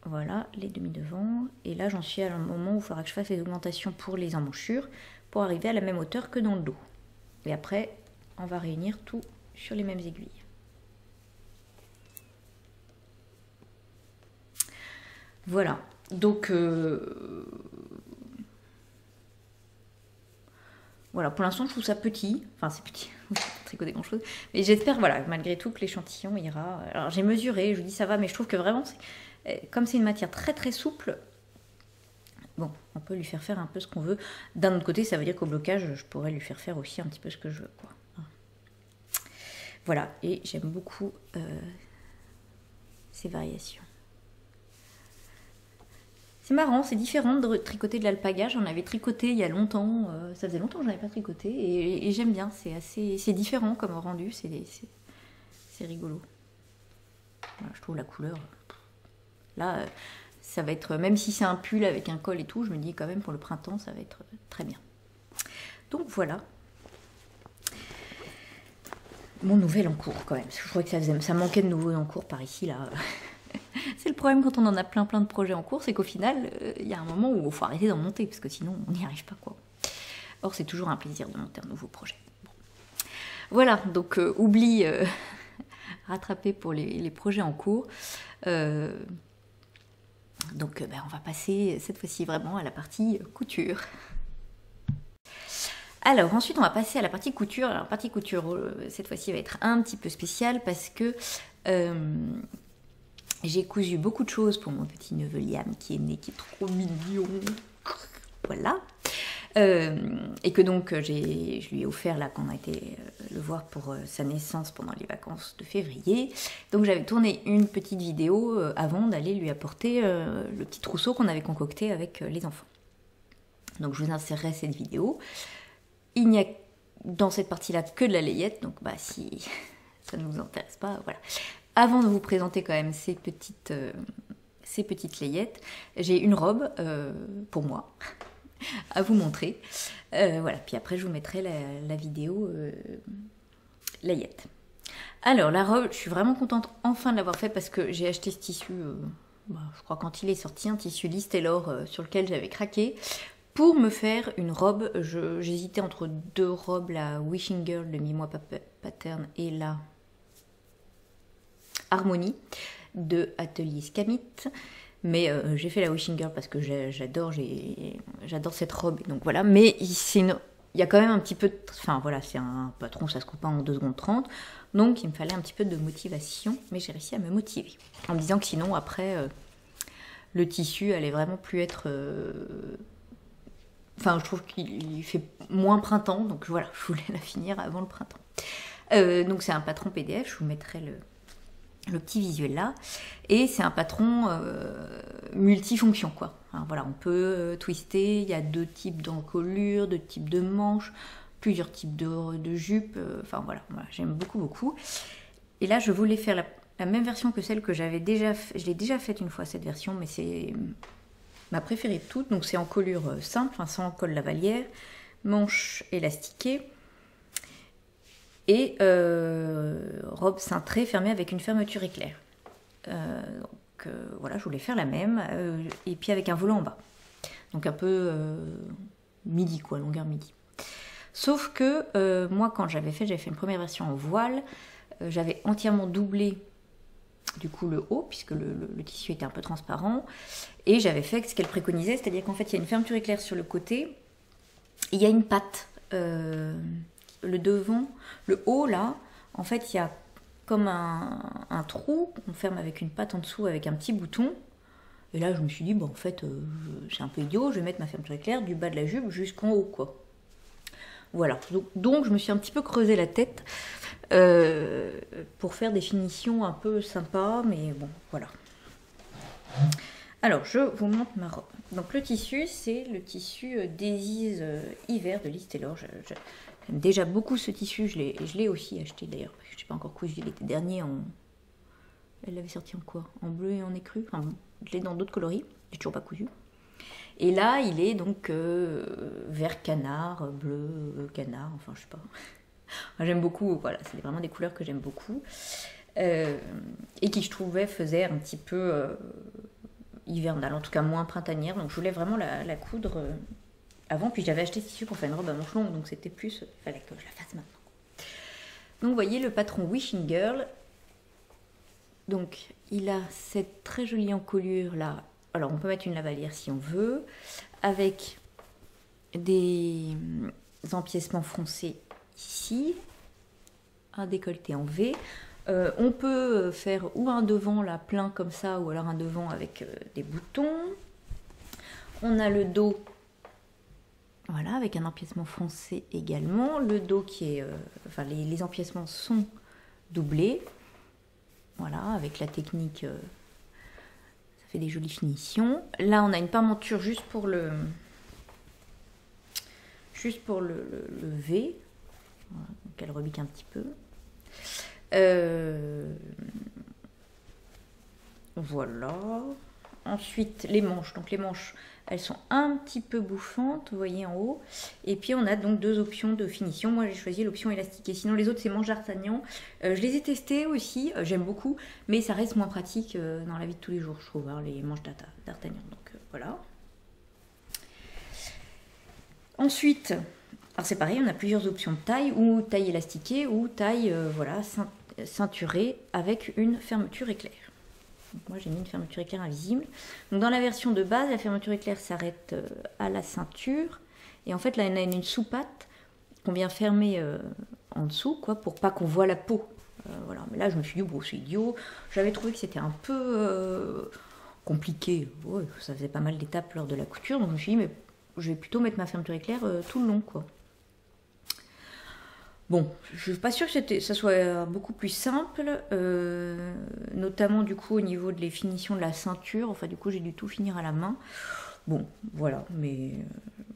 voilà, les demi-devants. Et là, j'en suis à un moment où il faudra que je fasse les augmentations pour les emmanchures pour arriver à la même hauteur que dans le dos. Et après, on va réunir tout sur les mêmes aiguilles. Voilà, donc voilà, pour l'instant je trouve ça petit, enfin c'est petit, tricoter grand chose, mais j'espère, voilà, malgré tout que l'échantillon ira. Alors j'ai mesuré, je vous dis ça va, mais je trouve que vraiment, comme c'est une matière très très souple, bon, on peut lui faire un peu ce qu'on veut. D'un autre côté, ça veut dire qu'au blocage, je pourrais lui faire aussi un petit peu ce que je veux, quoi. Voilà, et j'aime beaucoup ces variations. C'est marrant, c'est différent de tricoter de l'alpaga. J'en avais tricoté il y a longtemps. Ça faisait longtemps que je n'avais pas tricoté. Et j'aime bien. C'est différent comme rendu. C'est rigolo. Voilà, je trouve la couleur. Là, ça va être... Même si c'est un pull avec un col et tout, je me dis quand même pour le printemps, ça va être très bien. Donc voilà. Mon nouvel encours quand même. Parce que je crois que ça manquait de nouveaux encours par ici, là. C'est le problème quand on en a plein de projets en cours, c'est qu'au final, il y a un moment où il faut arrêter d'en monter, parce que sinon on n'y arrive pas, quoi. Or, c'est toujours un plaisir de monter un nouveau projet. Bon. Voilà, donc oublie rattrapé pour les projets en cours. Donc on va passer cette fois-ci vraiment à la partie couture. Alors ensuite on va passer à la partie couture. Alors la partie couture cette fois-ci va être un petit peu spéciale parce que j'ai cousu beaucoup de choses pour mon petit neveu Liam qui est né, qui est trop mignon. Voilà. Et que donc je lui ai offert là quand on a été le voir pour sa naissance pendant les vacances de février. Donc j'avais tourné une petite vidéo avant d'aller lui apporter le petit trousseau qu'on avait concocté avec les enfants. Donc je vous insérerai cette vidéo. Il n'y a dans cette partie-là que de la layette, donc bah si ça ne vous intéresse pas, voilà. Avant de vous présenter quand même ces petites layettes, j'ai une robe pour moi à vous montrer. Voilà, puis après je vous mettrai la vidéo layette. Alors la robe, je suis vraiment contente enfin de l'avoir fait parce que j'ai acheté ce tissu, je crois quand il est sorti, un tissu Liz Taylor sur lequel j'avais craqué. Pour me faire une robe, j'hésitais entre deux robes, la Wishing Girl de Mi-moi Pattern et la Harmonie de Atelier Scamit. Mais j'ai fait la Wishing Girl parce que j'adore cette robe. Donc voilà, mais il y a quand même un petit peu de... Enfin voilà, c'est un patron, ça se coupe pas en 2 secondes 30. Donc il me fallait un petit peu de motivation. Mais j'ai réussi à me motiver. En me disant que sinon, après, le tissu allait vraiment plus être... Enfin, je trouve qu'il fait moins printemps. Donc voilà, je voulais la finir avant le printemps. Donc c'est un patron PDF, je vous mettrai le petit visuel là, et c'est un patron multifonction quoi. Alors, voilà, on peut twister, il y a 2 types d'encolure, 2 types de manches, plusieurs types de jupes, enfin voilà, j'aime beaucoup. Et là je voulais faire la même version que celle que j'avais déjà fait, je l'ai déjà faite une fois cette version, mais c'est ma préférée de toutes, donc c'est encolure simple, enfin sans col lavalière, manche élastiquée, et robe cintrée fermée avec une fermeture éclair. Donc voilà, je voulais faire la même, et puis avec un volant en bas. Donc un peu midi quoi, longueur midi. Sauf que moi quand j'avais fait une première version en voile, j'avais entièrement doublé du coup le haut, puisque le tissu était un peu transparent, et j'avais fait ce qu'elle préconisait, c'est-à-dire qu'en fait il y a une fermeture éclair sur le côté, et il y a une patte. Le devant, le haut là, en fait il y a comme un trou qu'on ferme avec une patte en dessous avec un petit bouton. Et là je me suis dit bon en fait c'est un peu idiot, je vais mettre ma fermeture éclair du bas de la jupe jusqu'en haut quoi. Voilà, donc je me suis un petit peu creusé la tête pour faire des finitions un peu sympas, mais bon voilà. Alors je vous montre ma robe. Donc le tissu, c'est le tissu Daisies hiver de Liz Taylor. J'aime déjà beaucoup ce tissu, je l'ai aussi acheté d'ailleurs, parce que je n'ai pas encore cousu l'été dernier en... Elle l'avait sorti en quoi? En bleu et en écru. Enfin, je l'ai dans d'autres coloris, j'ai toujours pas cousu. Et là, il est donc vert canard, bleu canard, enfin je sais pas. J'aime beaucoup, voilà, c'est vraiment des couleurs que j'aime beaucoup. Et qui je trouvais faisait un petit peu hivernale, en tout cas moins printanière. Donc je voulais vraiment la coudre avant. Puis j'avais acheté ce tissu pour faire une robe à manches longues, donc c'était plus, il fallait que je la fasse maintenant. Donc vous voyez le patron Wishing Girl. Donc il a cette très jolie encolure là. Alors on peut mettre une lavalière si on veut, avec des empiècements froncés ici, un décolleté en V. On peut faire ou un devant là plein comme ça, ou alors un devant avec des boutons. On a le dos, voilà, avec un empiècement foncé également. Le dos qui est, enfin les empiècements sont doublés, voilà, avec la technique, ça fait des jolies finitions. Là, on a une parementure juste pour le V, voilà, donc elle rebique un petit peu. Voilà. Ensuite, les manches. Donc les manches, elles sont un petit peu bouffantes, vous voyez en haut. Et puis on a donc deux options de finition. Moi j'ai choisi l'option élastique. Et sinon les autres c'est manches d'Artagnan. Je les ai testées aussi, j'aime beaucoup. Mais ça reste moins pratique dans la vie de tous les jours, je trouve, hein, les manches d'Artagnan. Donc voilà. Ensuite, alors c'est pareil, on a plusieurs options de taille, ou taille élastiquée, ou taille voilà, ceinturée avec une fermeture éclair. Donc moi j'ai mis une fermeture éclair invisible. Donc dans la version de base, la fermeture éclair s'arrête à la ceinture. Et en fait là, on a une sous-patte qu'on vient fermer en dessous, quoi, pour pas qu'on voit la peau. Voilà. Mais là je me suis dit, bon c'est idiot. J'avais trouvé que c'était un peu compliqué. Ouais, ça faisait pas mal d'étapes lors de la couture. Donc je me suis dit, mais je vais plutôt mettre ma fermeture éclair tout le long, quoi. Bon, je ne suis pas sûre que ça soit beaucoup plus simple, notamment du coup au niveau de les finitions de la ceinture. Enfin, du coup, j'ai dû tout finir à la main. Bon, voilà, mais je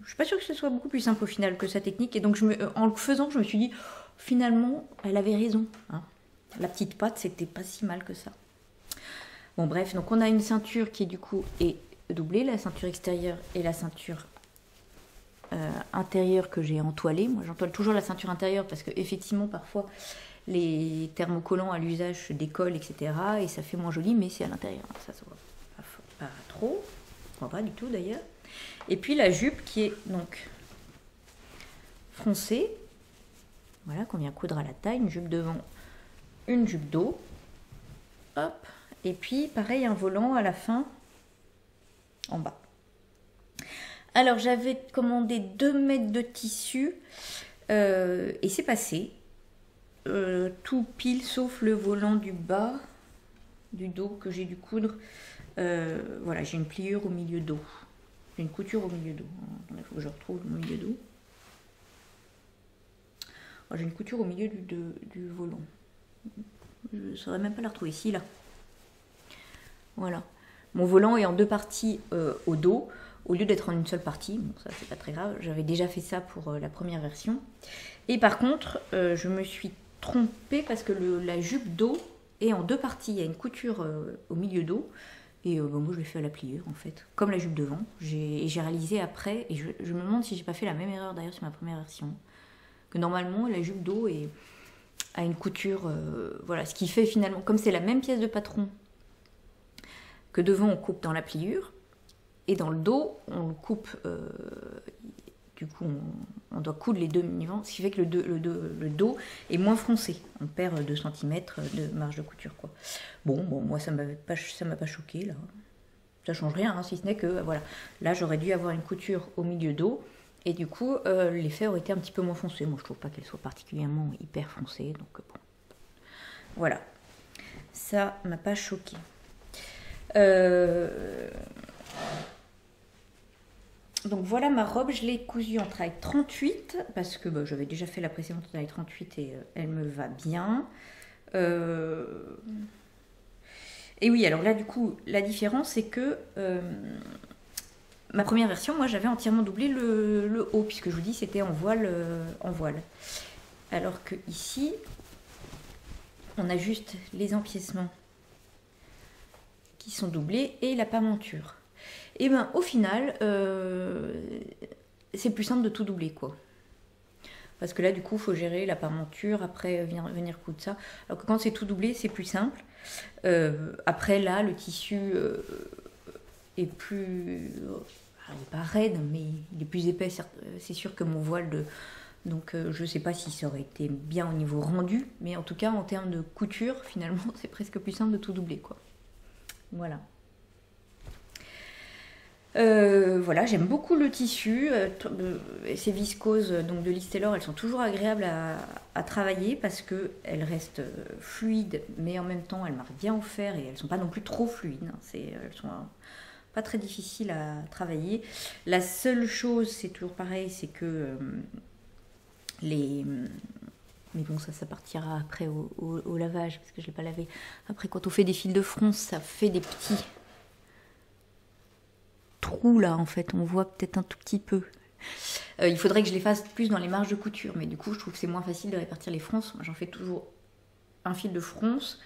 ne suis pas sûre que ce soit beaucoup plus simple au final que sa technique. Et donc, en le faisant, je me suis dit, finalement, elle avait raison. Hein. La petite patte, c'était pas si mal que ça. Bon, bref, donc on a une ceinture qui, du coup, est doublée, la ceinture extérieure et la ceinture intérieure que j'ai entoilée. Moi j'entoile toujours la ceinture intérieure parce que effectivement parfois les thermocollants à l'usage se décollent, etc. et ça fait moins joli, mais c'est à l'intérieur, ça se voit pas trop, pas du tout d'ailleurs. Et puis la jupe qui est donc froncée, voilà, qu'on vient coudre à la taille, une jupe devant, une jupe dos, hop, et puis pareil un volant à la fin en bas. Alors j'avais commandé 2 mètres de tissu et c'est passé. Tout pile sauf le volant du bas, du dos que j'ai dû coudre. Voilà, j'ai une pliure au milieu dos. J'ai une couture au milieu dos. Il faut que je retrouve le milieu dos. J'ai une couture au milieu du volant. Je ne saurais même pas la retrouver. Ici, là. Voilà. Mon volant est en 2 parties au dos. Au lieu d'être en une seule partie, bon ça c'est pas très grave, j'avais déjà fait ça pour la première version. Et par contre, je me suis trompée parce que la jupe dos est en 2 parties. Il y a une couture au milieu dos. Et moi je l'ai fait à la pliure en fait, comme la jupe devant. J'ai réalisé après, et je me demande si j'ai pas fait la même erreur d'ailleurs sur ma première version. Que normalement la jupe dos a une couture, voilà, ce qui fait finalement, comme c'est la même pièce de patron, que devant on coupe dans la pliure. Et dans le dos, on le coupe, du coup, on doit coudre les 2 mi-vents, ce qui fait que le dos est moins froncé. On perd 2 cm de marge de couture, quoi. Bon, moi, ça m'a pas choqué, là. Ça change rien, hein, si ce n'est que, voilà. Là, j'aurais dû avoir une couture au milieu dos, et du coup, l'effet aurait été un petit peu moins foncé. Moi, je trouve pas qu'elle soit particulièrement hyper foncée, donc bon. Voilà. Ça m'a pas choqué. Donc voilà ma robe, je l'ai cousue en taille 38 parce que j'avais déjà fait la précédente en taille 38 et elle me va bien. Et oui, alors là du coup la différence c'est que ma première version, moi j'avais entièrement doublé le haut, puisque je vous dis c'était en voile, alors que ici on a juste les empiècements qui sont doublés et la parementure. Et ben au final c'est plus simple de tout doubler, quoi. Parce que là, du coup, il faut gérer la parementure, après venir coudre ça. Alors que quand c'est tout doublé, c'est plus simple. Après, là, le tissu est plus... il n'est pas raide, mais il est plus épais. C'est sûr que mon voile... Donc, je ne sais pas si ça aurait été bien au niveau rendu. Mais en tout cas, en termes de couture, finalement, c'est presque plus simple de tout doubler, quoi. Voilà. Voilà, j'aime beaucoup le tissu, ces viscoses donc de Listelor, elles sont toujours agréables à travailler parce qu'elles restent fluides, mais en même temps elles marquent bien au fer et elles ne sont pas non plus trop fluides, hein. Elles sont pas très difficiles à travailler. La seule chose, c'est toujours pareil, c'est que mais bon, ça partira après au lavage parce que je ne l'ai pas lavé. Après, quand on fait des fils de fronce, ça fait des petits trous là, en fait, on voit peut-être un tout petit peu. Il faudrait que je les fasse plus dans les marges de couture, mais du coup je trouve que c'est moins facile de répartir les fronces. Moi j'en fais toujours un fil de fronce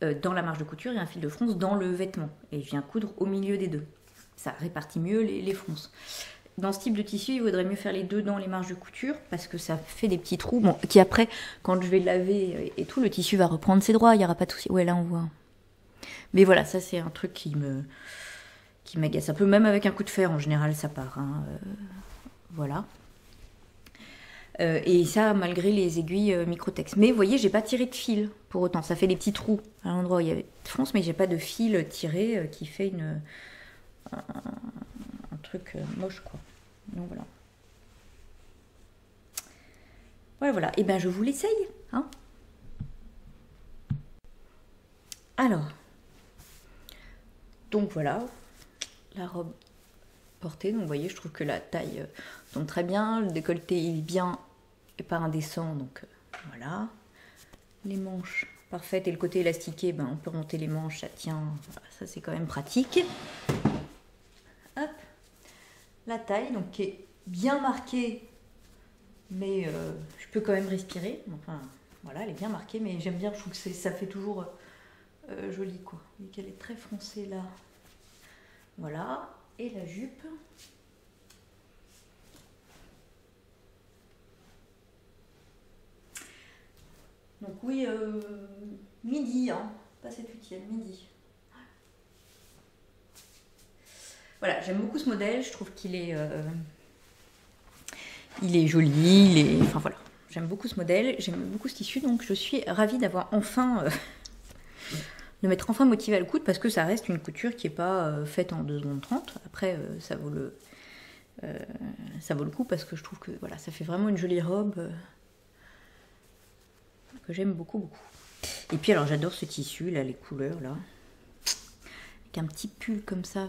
dans la marge de couture et un fil de fronce dans le vêtement, et je viens coudre au milieu des deux. Ça répartit mieux les fronces. Dans ce type de tissu, il vaudrait mieux faire les deux dans les marges de couture parce que ça fait des petits trous, bon, qui après, quand je vais laver et tout, le tissu va reprendre ses droits, il n'y aura pas de souci. Ouais, là on voit. Mais voilà, ça c'est un truc qui m'agace un peu, même avec un coup de fer en général ça part, hein. Voilà. Et ça malgré les aiguilles Microtex. Mais vous voyez, j'ai pas tiré de fil pour autant, ça fait des petits trous à l'endroit où il y avait de fronce, mais j'ai pas de fil tiré qui fait un truc moche, quoi. Donc voilà. Voilà. Et ben je vous l'essaye, hein. Alors, donc voilà la robe portée. Donc vous voyez, je trouve que la taille tombe très bien, le décolleté il est bien et pas indécent, donc voilà. Les manches parfaites et le côté élastiqué, ben on peut remonter les manches, ça tient, voilà, ça c'est quand même pratique. Hop, la taille donc qui est bien marquée, mais je peux quand même respirer. Enfin voilà, elle est bien marquée, mais j'aime bien, je trouve que ça fait toujours joli, quoi. Vu qu'elle est très foncée là. Voilà, et la jupe. Donc oui, midi, hein, pas 7/8, midi. Voilà, j'aime beaucoup ce modèle, je trouve qu'il est, joli, enfin voilà, j'aime beaucoup ce modèle, j'aime beaucoup ce tissu, donc je suis ravie d'avoir enfin... de m'être enfin motivée à le coudre parce que ça reste une couture qui n'est pas faite en 2 secondes 30. Après, ça vaut le coup parce que je trouve que voilà, ça fait vraiment une jolie robe que j'aime beaucoup, beaucoup. Et puis alors, j'adore ce tissu, là, les couleurs, là. Avec un petit pull comme ça.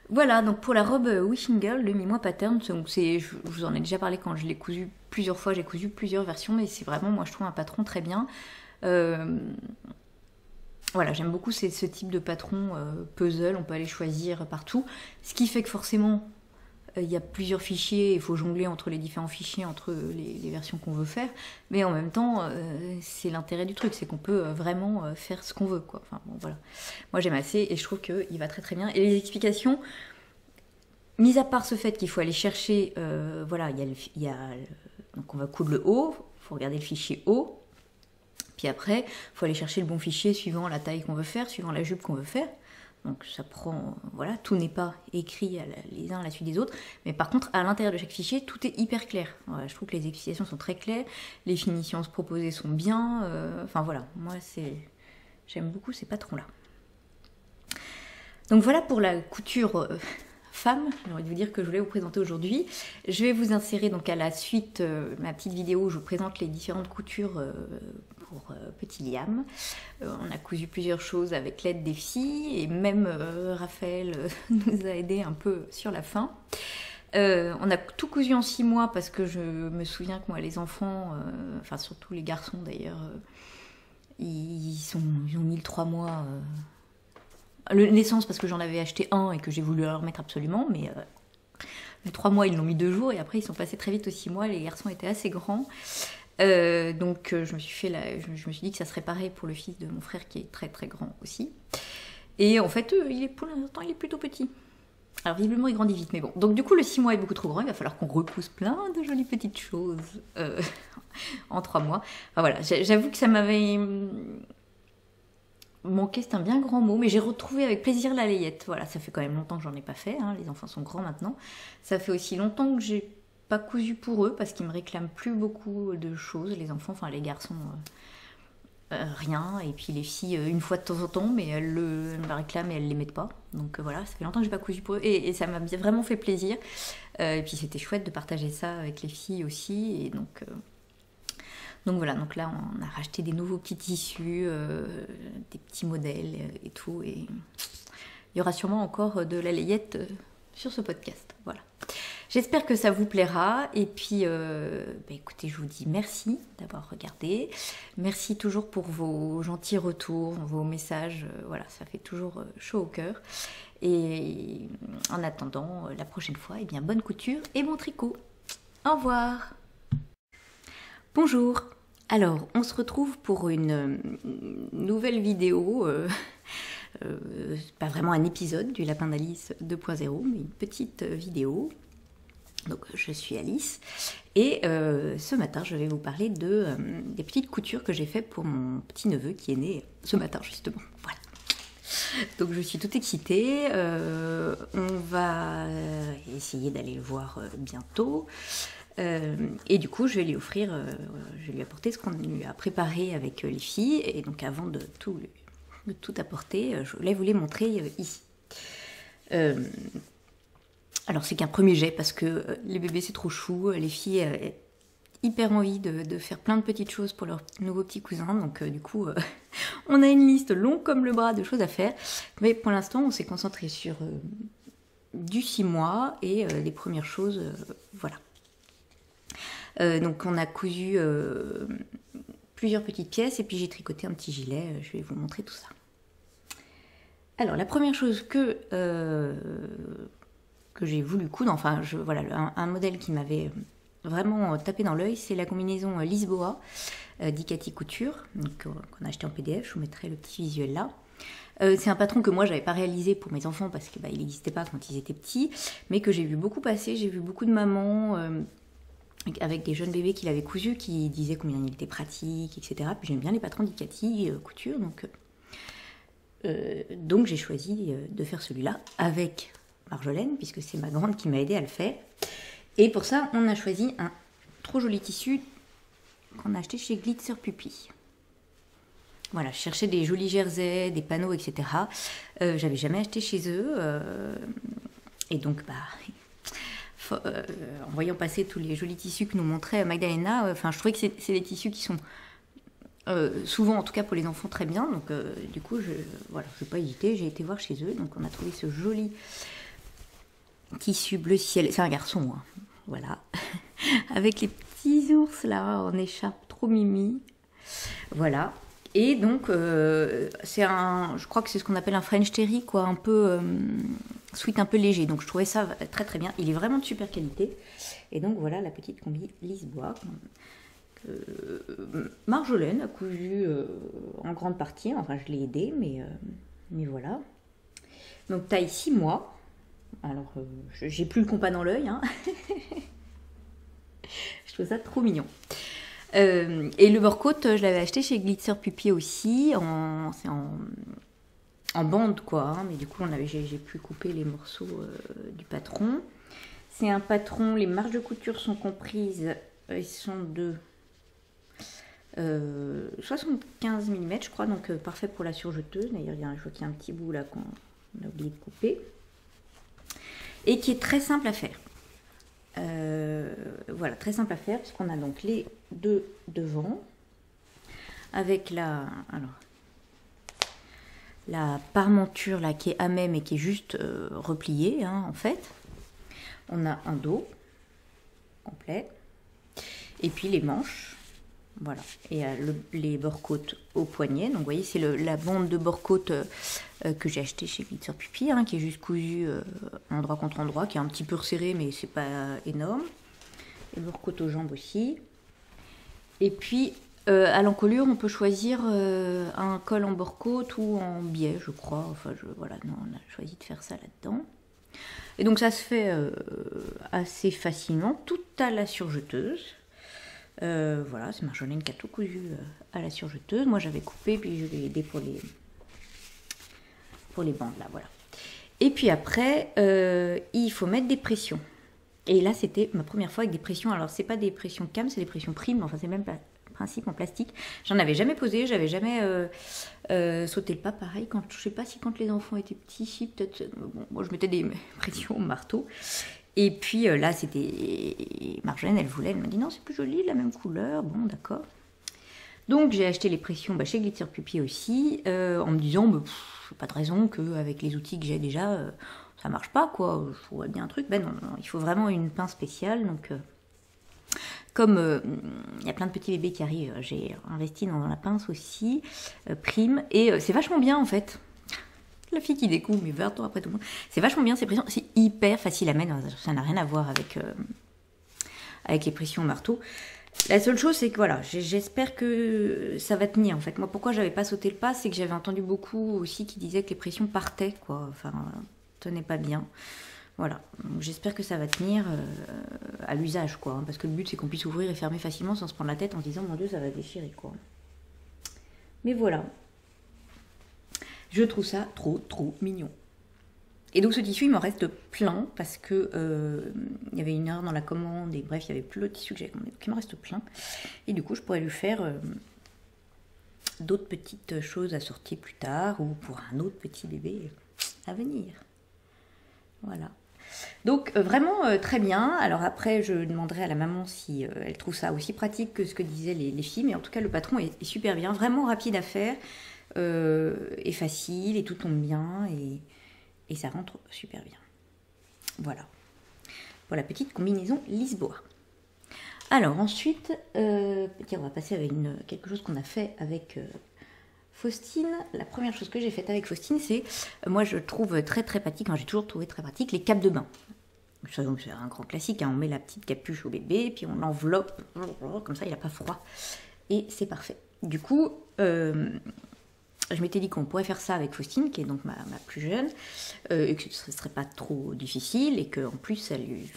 Voilà, donc pour la robe Wishing Girl, le Mi-moi pattern, je vous en ai déjà parlé quand je l'ai cousu plusieurs fois, j'ai cousu plusieurs versions, mais c'est vraiment, moi je trouve un patron très bien. Voilà, j'aime beaucoup ce type de patron puzzle, on peut aller choisir partout, ce qui fait que forcément, il y a plusieurs fichiers, il faut jongler entre les différents fichiers, entre les versions qu'on veut faire, mais en même temps, c'est l'intérêt du truc, c'est qu'on peut vraiment faire ce qu'on veut, quoi. Enfin, bon, voilà. Moi, j'aime assez et je trouve qu'il va très très bien. Et les explications, mis à part ce fait qu'il faut aller chercher, voilà, donc on va coudre le haut, il faut regarder le fichier haut, puis après, il faut aller chercher le bon fichier suivant la taille qu'on veut faire, suivant la jupe qu'on veut faire. Donc ça prend, voilà, tout n'est pas écrit les uns à la suite des autres, mais par contre à l'intérieur de chaque fichier tout est hyper clair. Voilà, je trouve que les explications sont très claires, les finitions proposées sont bien, enfin voilà, moi j'aime beaucoup ces patrons là. Donc voilà pour la couture femme, j'ai envie de vous dire que je voulais vous présenter aujourd'hui. Je vais vous insérer donc à la suite ma petite vidéo où je vous présente les différentes coutures pour petit Liam. On a cousu plusieurs choses avec l'aide des filles et même Raphaël nous a aidé un peu sur la fin. On a tout cousu en 6 mois parce que je me souviens que moi les enfants, enfin surtout les garçons d'ailleurs, ils ont mis le 3 mois Le naissance parce que j'en avais acheté un et que j'ai voulu leur mettre absolument, mais les 3 mois ils l'ont mis 2 jours et après ils sont passés très vite aux 6 mois, les garçons étaient assez grands. Donc je me suis dit que ça serait pareil pour le fils de mon frère qui est très très grand aussi. Et en fait pour l'instant il est plutôt petit. Alors visiblement il grandit vite, mais bon. Donc du coup le 6 mois est beaucoup trop grand, il va falloir qu'on repousse plein de jolies petites choses en 3 mois. Enfin voilà, j'avoue que ça m'avait manqué, c'est un bien grand mot, mais j'ai retrouvé avec plaisir la layette. Voilà, ça fait quand même longtemps que j'en ai pas fait, hein, les enfants sont grands maintenant. Ça fait aussi longtemps que j'ai pas cousu pour eux, parce qu'ils me réclament plus beaucoup de choses, les enfants, enfin les garçons... rien, et puis les filles une fois de temps en temps, mais elles me la réclament et elles les mettent pas. Donc voilà, ça fait longtemps que j'ai pas cousu pour eux et ça m'a vraiment fait plaisir. Et puis c'était chouette de partager ça avec les filles aussi. Et donc voilà, donc là on a racheté des nouveaux petits tissus, des petits modèles et tout. Et il y aura sûrement encore de la layette sur ce podcast. Voilà. J'espère que ça vous plaira et puis écoutez, je vous dis merci d'avoir regardé. Merci toujours pour vos gentils retours, vos messages, voilà, ça fait toujours chaud au cœur. Et en attendant la prochaine fois, eh bien bonne couture et bon tricot. Au revoir. Bonjour. Alors, on se retrouve pour une nouvelle vidéo. Pas vraiment un épisode du Lapin d'Alice 2.0, mais une petite vidéo. Donc je suis Alice et ce matin je vais vous parler des petites coutures que j'ai faites pour mon petit neveu qui est né ce matin justement. Voilà. Donc je suis toute excitée, on va essayer d'aller le voir bientôt et du coup je vais lui apporter ce qu'on lui a préparé avec les filles et donc avant de tout apporter, je voulais vous les montrer ici. Alors c'est qu'un premier jet parce que les bébés c'est trop chou, les filles hyper envie de faire plein de petites choses pour leurs nouveaux petits cousins, donc du coup on a une liste longue comme le bras de choses à faire, mais pour l'instant on s'est concentré sur du 6 mois et les premières choses, voilà. Donc on a cousu plusieurs petites pièces et puis j'ai tricoté un petit gilet, je vais vous montrer tout ça. Alors la première chose que j'ai voulu coudre, enfin voilà, un modèle qui m'avait vraiment tapé dans l'œil, c'est la combinaison Lisboa d'Icati Couture, qu'on a acheté en PDF, je vous mettrai le petit visuel là. C'est un patron que moi j'avais pas réalisé pour mes enfants parce qu'il n'existait pas quand ils étaient petits, mais que j'ai vu beaucoup passer, j'ai vu beaucoup de mamans avec des jeunes bébés qui l'avaient cousu, qui disaient combien il était pratique, etc. Puis j'aime bien les patrons d'Icati Couture, donc j'ai choisi de faire celui-là avec Marjolaine, puisque c'est ma grande qui m'a aidé à le faire. Et pour ça, on a choisi un trop joli tissu qu'on a acheté chez Glitzer Puppy. Voilà, je cherchais des jolis jerseys, des panneaux, etc. J'avais jamais acheté chez eux. Et donc, en voyant passer tous les jolis tissus que nous montrait Magdalena, je trouvais que c'est des tissus qui sont souvent, en tout cas pour les enfants, très bien. Donc, du coup, je n'ai pas hésité, j'ai été voir chez eux. Donc, on a trouvé ce joli tissu bleu ciel. C'est un garçon, hein. Voilà. Avec les petits ours là, en écharpe, trop mimi. Voilà. Et donc, je crois que c'est ce qu'on appelle un French Terry, quoi, un peu sweat, un peu léger. Donc, je trouvais ça très très bien. Il est vraiment de super qualité. Et donc, voilà la petite combi Lisboa. Marjolaine a cousu en grande partie. Enfin, je l'ai aidée, mais voilà. Donc, taille 6 mois. Alors, j'ai plus le compas dans l'œil, hein. Je trouve ça trop mignon. Et le bord-côte, je l'avais acheté chez Glitzer Puppy aussi, c'est en bande, quoi. Hein, mais du coup, j'ai pu couper les morceaux du patron. C'est un patron, les marges de couture sont comprises, ils sont de 75 mm, je crois, donc parfait pour la surjeteuse. D'ailleurs, je vois qu'il y a un petit bout là qu'on a oublié de couper. Et qui est très simple à faire. Voilà, très simple à faire, puisqu'on a donc les deux devant, avec la parmenture là, qui est à même et qui est juste repliée, hein, en fait. On a un dos complet, et puis les manches Voilà, et les bord-côtes au poignet. Donc vous voyez, c'est la bande de bord-côte que j'ai acheté chez Glitter Puppy, hein, qui est juste cousue endroit contre endroit, qui est un petit peu resserré, mais c'est pas énorme. Et bord-côte aux jambes aussi. Et puis à l'encolure, on peut choisir un col en bord-côte ou en biais, je crois. Enfin, voilà, non, on a choisi de faire ça là-dedans. Et donc ça se fait assez facilement, tout à la surjeteuse. Voilà, c'est Marjolaine qui a tout cousu à la surjeteuse. Moi j'avais coupé, puis je l'ai aidé pour les bandes là, voilà. Et puis après, il faut mettre des pressions. Et là c'était ma première fois avec des pressions. Alors c'est pas des pressions cam, c'est des pressions primes, enfin c'est même pas principe en plastique. J'en avais jamais posé, j'avais jamais sauté le pas. Pareil, je sais pas si quand les enfants étaient petits, si peut-être, bon, moi je mettais des pressions au marteau. Et puis là, c'était Marjolaine, elle m'a dit non, c'est plus joli, la même couleur, bon d'accord. Donc j'ai acheté les pressions chez Glitter Puppy aussi, en me disant, pas de raison qu'avec les outils que j'ai déjà, ça marche pas, quoi, je trouverais bien un truc. Ben non, il faut vraiment une pince spéciale, donc comme il y a plein de petits bébés qui arrivent, j'ai investi dans la pince aussi, prime, et c'est vachement bien en fait. La fille qui découpe, mais 20 ans après tout le monde. C'est vachement bien ces pressions, c'est hyper facile à mettre, ça n'a rien à voir avec les pressions au marteau. La seule chose, c'est que voilà, j'espère que ça va tenir en fait. Moi, pourquoi j'avais pas sauté le pas, c'est que j'avais entendu beaucoup aussi qui disaient que les pressions partaient, quoi. Enfin, tenaient pas bien. Voilà, j'espère que ça va tenir à l'usage, quoi. Hein, parce que le but, c'est qu'on puisse ouvrir et fermer facilement sans se prendre la tête en se disant, mon Dieu, ça va déchirer, quoi. Mais voilà. Je trouve ça trop mignon. Et donc ce tissu, il m'en reste plein parce que il y avait une heure dans la commande et bref, il y avait plus le tissu que j'avais commandé. Donc il m'en reste plein. Et du coup, je pourrais lui faire d'autres petites choses assorties plus tard ou pour un autre petit bébé à venir. Voilà. Donc vraiment très bien. Alors après, je demanderai à la maman si elle trouve ça aussi pratique que ce que disaient les filles. Mais en tout cas, le patron est super bien. Vraiment rapide à faire. Et facile et tout tombe bien et ça rentre super bien. Voilà pour la petite combinaison Lisboa. Alors ensuite, on va passer avec quelque chose qu'on a fait avec Faustine. La première chose que j'ai faite avec Faustine, c'est, moi je trouve très pratique, j'ai toujours trouvé très pratique, les capes de bain. C'est un grand classique, hein, on met la petite capuche au bébé, puis on l'enveloppe, comme ça il n'a pas froid. Et c'est parfait. Du coup, je m'étais dit qu'on pourrait faire ça avec Faustine, qui est donc ma plus jeune, et que ce ne serait pas trop difficile, et qu'en plus, ça lui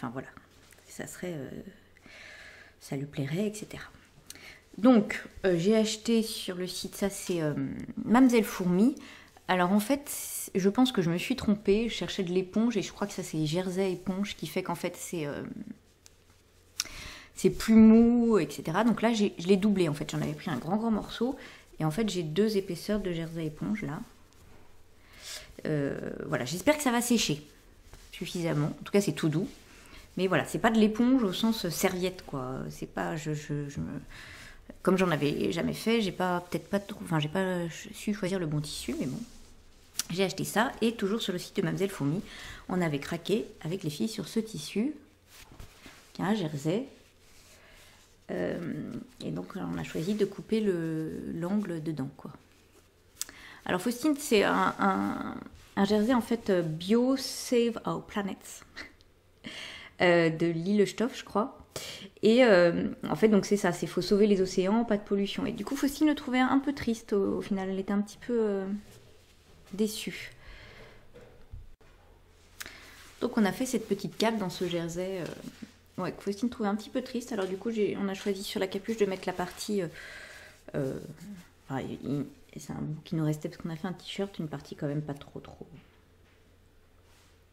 plairait, etc. Donc, j'ai acheté sur le site, ça c'est Mamzelle Fourmi. Alors en fait, je pense que je me suis trompée, je cherchais de l'éponge, et je crois que ça c'est Jersey éponge, qui fait qu'en fait c'est plus mou, etc. Donc là, je l'ai doublé, en fait, j'en avais pris un grand morceau, et en fait, j'ai 2 épaisseurs de Jersey éponge, là. Voilà, j'espère que ça va sécher suffisamment. En tout cas, c'est tout doux. Mais voilà, c'est pas de l'éponge au sens serviette, quoi. C'est pas... Comme j'en avais jamais fait, j'ai pas su choisir le bon tissu, mais bon. J'ai acheté ça, et toujours sur le site de Mamzelle Fourmi, on avait craqué avec les filles sur ce tissu, qui est un Jersey. Et donc on a choisi de couper l'angle dedans, quoi. Alors Faustine, c'est un Jersey en fait bio Save Our Planets de Lillestoff, je crois. Et en fait donc c'est ça, c'est faut sauver les océans, pas de pollution. Et du coup Faustine le trouvait un peu triste au final, elle était un petit peu déçue. Donc on a fait cette petite cape dans ce Jersey. Ouais, que Faustine trouvait un petit peu triste, alors du coup on a choisi sur la capuche de mettre la partie, c'est un bout qui nous restait parce qu'on a fait un t-shirt, une partie quand même pas trop.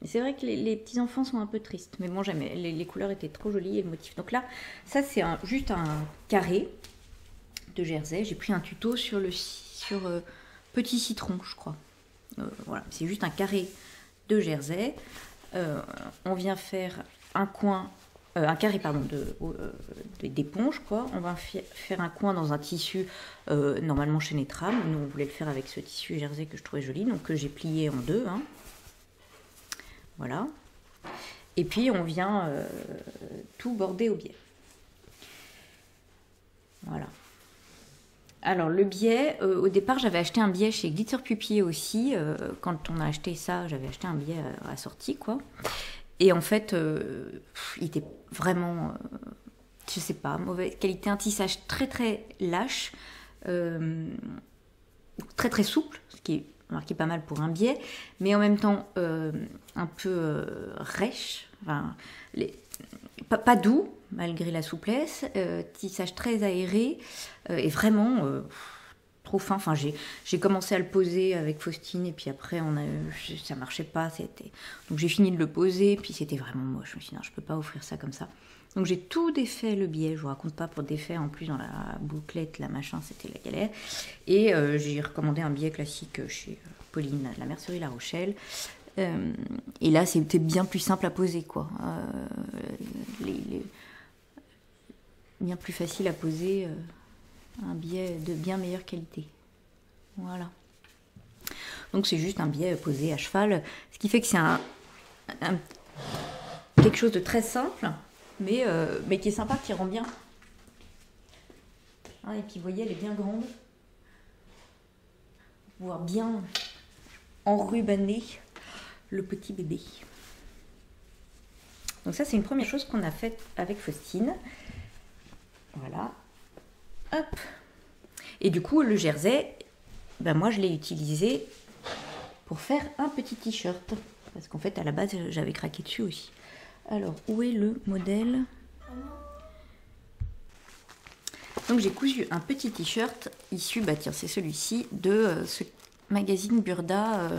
Et c'est vrai que les petits enfants sont un peu tristes, mais bon j'aimais, les couleurs étaient trop jolies et le motif. Donc là, ça c'est juste un carré de Jersey, j'ai pris un tuto sur Petit Citron, je crois. Voilà, c'est juste un carré de Jersey, on vient faire un carré d'éponge, quoi. On va faire un coin dans un tissu normalement chez Netram. Nous on voulait le faire avec ce tissu Jersey que je trouvais joli, donc que j'ai plié en 2, hein. Voilà. Et puis on vient tout border au biais. Voilà. Alors le biais, au départ j'avais acheté un biais chez Glitter Pupier aussi. Quand on a acheté ça, j'avais acheté un biais à sortie quoi. Et en fait, il était vraiment, je sais pas, mauvaise qualité, un tissage très très lâche, très très souple, ce qui est marqué pas mal pour un biais, mais en même temps un peu rêche, enfin, pas doux malgré la souplesse, tissage très aéré et vraiment trop fin. Enfin, j'ai commencé à le poser avec Faustine et puis après ça marchait pas, donc j'ai fini de le poser puis c'était vraiment moche. Je me suis dit non, je peux pas offrir ça comme ça. Donc j'ai tout défait le biais, je vous raconte pas, pour défaire en plus dans la bouclette, la machin, c'était la galère. Et j'ai recommandé un biais classique chez Pauline, la mercerie La Rochelle. Et là c'était bien plus simple à poser quoi. Bien plus facile à poser, un biais de bien meilleure qualité. Voilà. Donc c'est juste un biais posé à cheval, ce qui fait que c'est quelque chose de très simple, mais qui est sympa, qui rend bien. Hein, et puis vous voyez, elle est bien grande. Pouvoir bien enrubanner le petit bébé. Donc ça c'est une première chose qu'on a faite avec Faustine. Voilà. Hop. Et du coup le jersey, ben moi je l'ai utilisé pour faire un petit t-shirt. Parce qu'en fait à la base j'avais craqué dessus aussi. Alors où est le modèle? Donc j'ai cousu un petit t-shirt issu, bah tiens c'est celui-ci, de ce magazine Burda,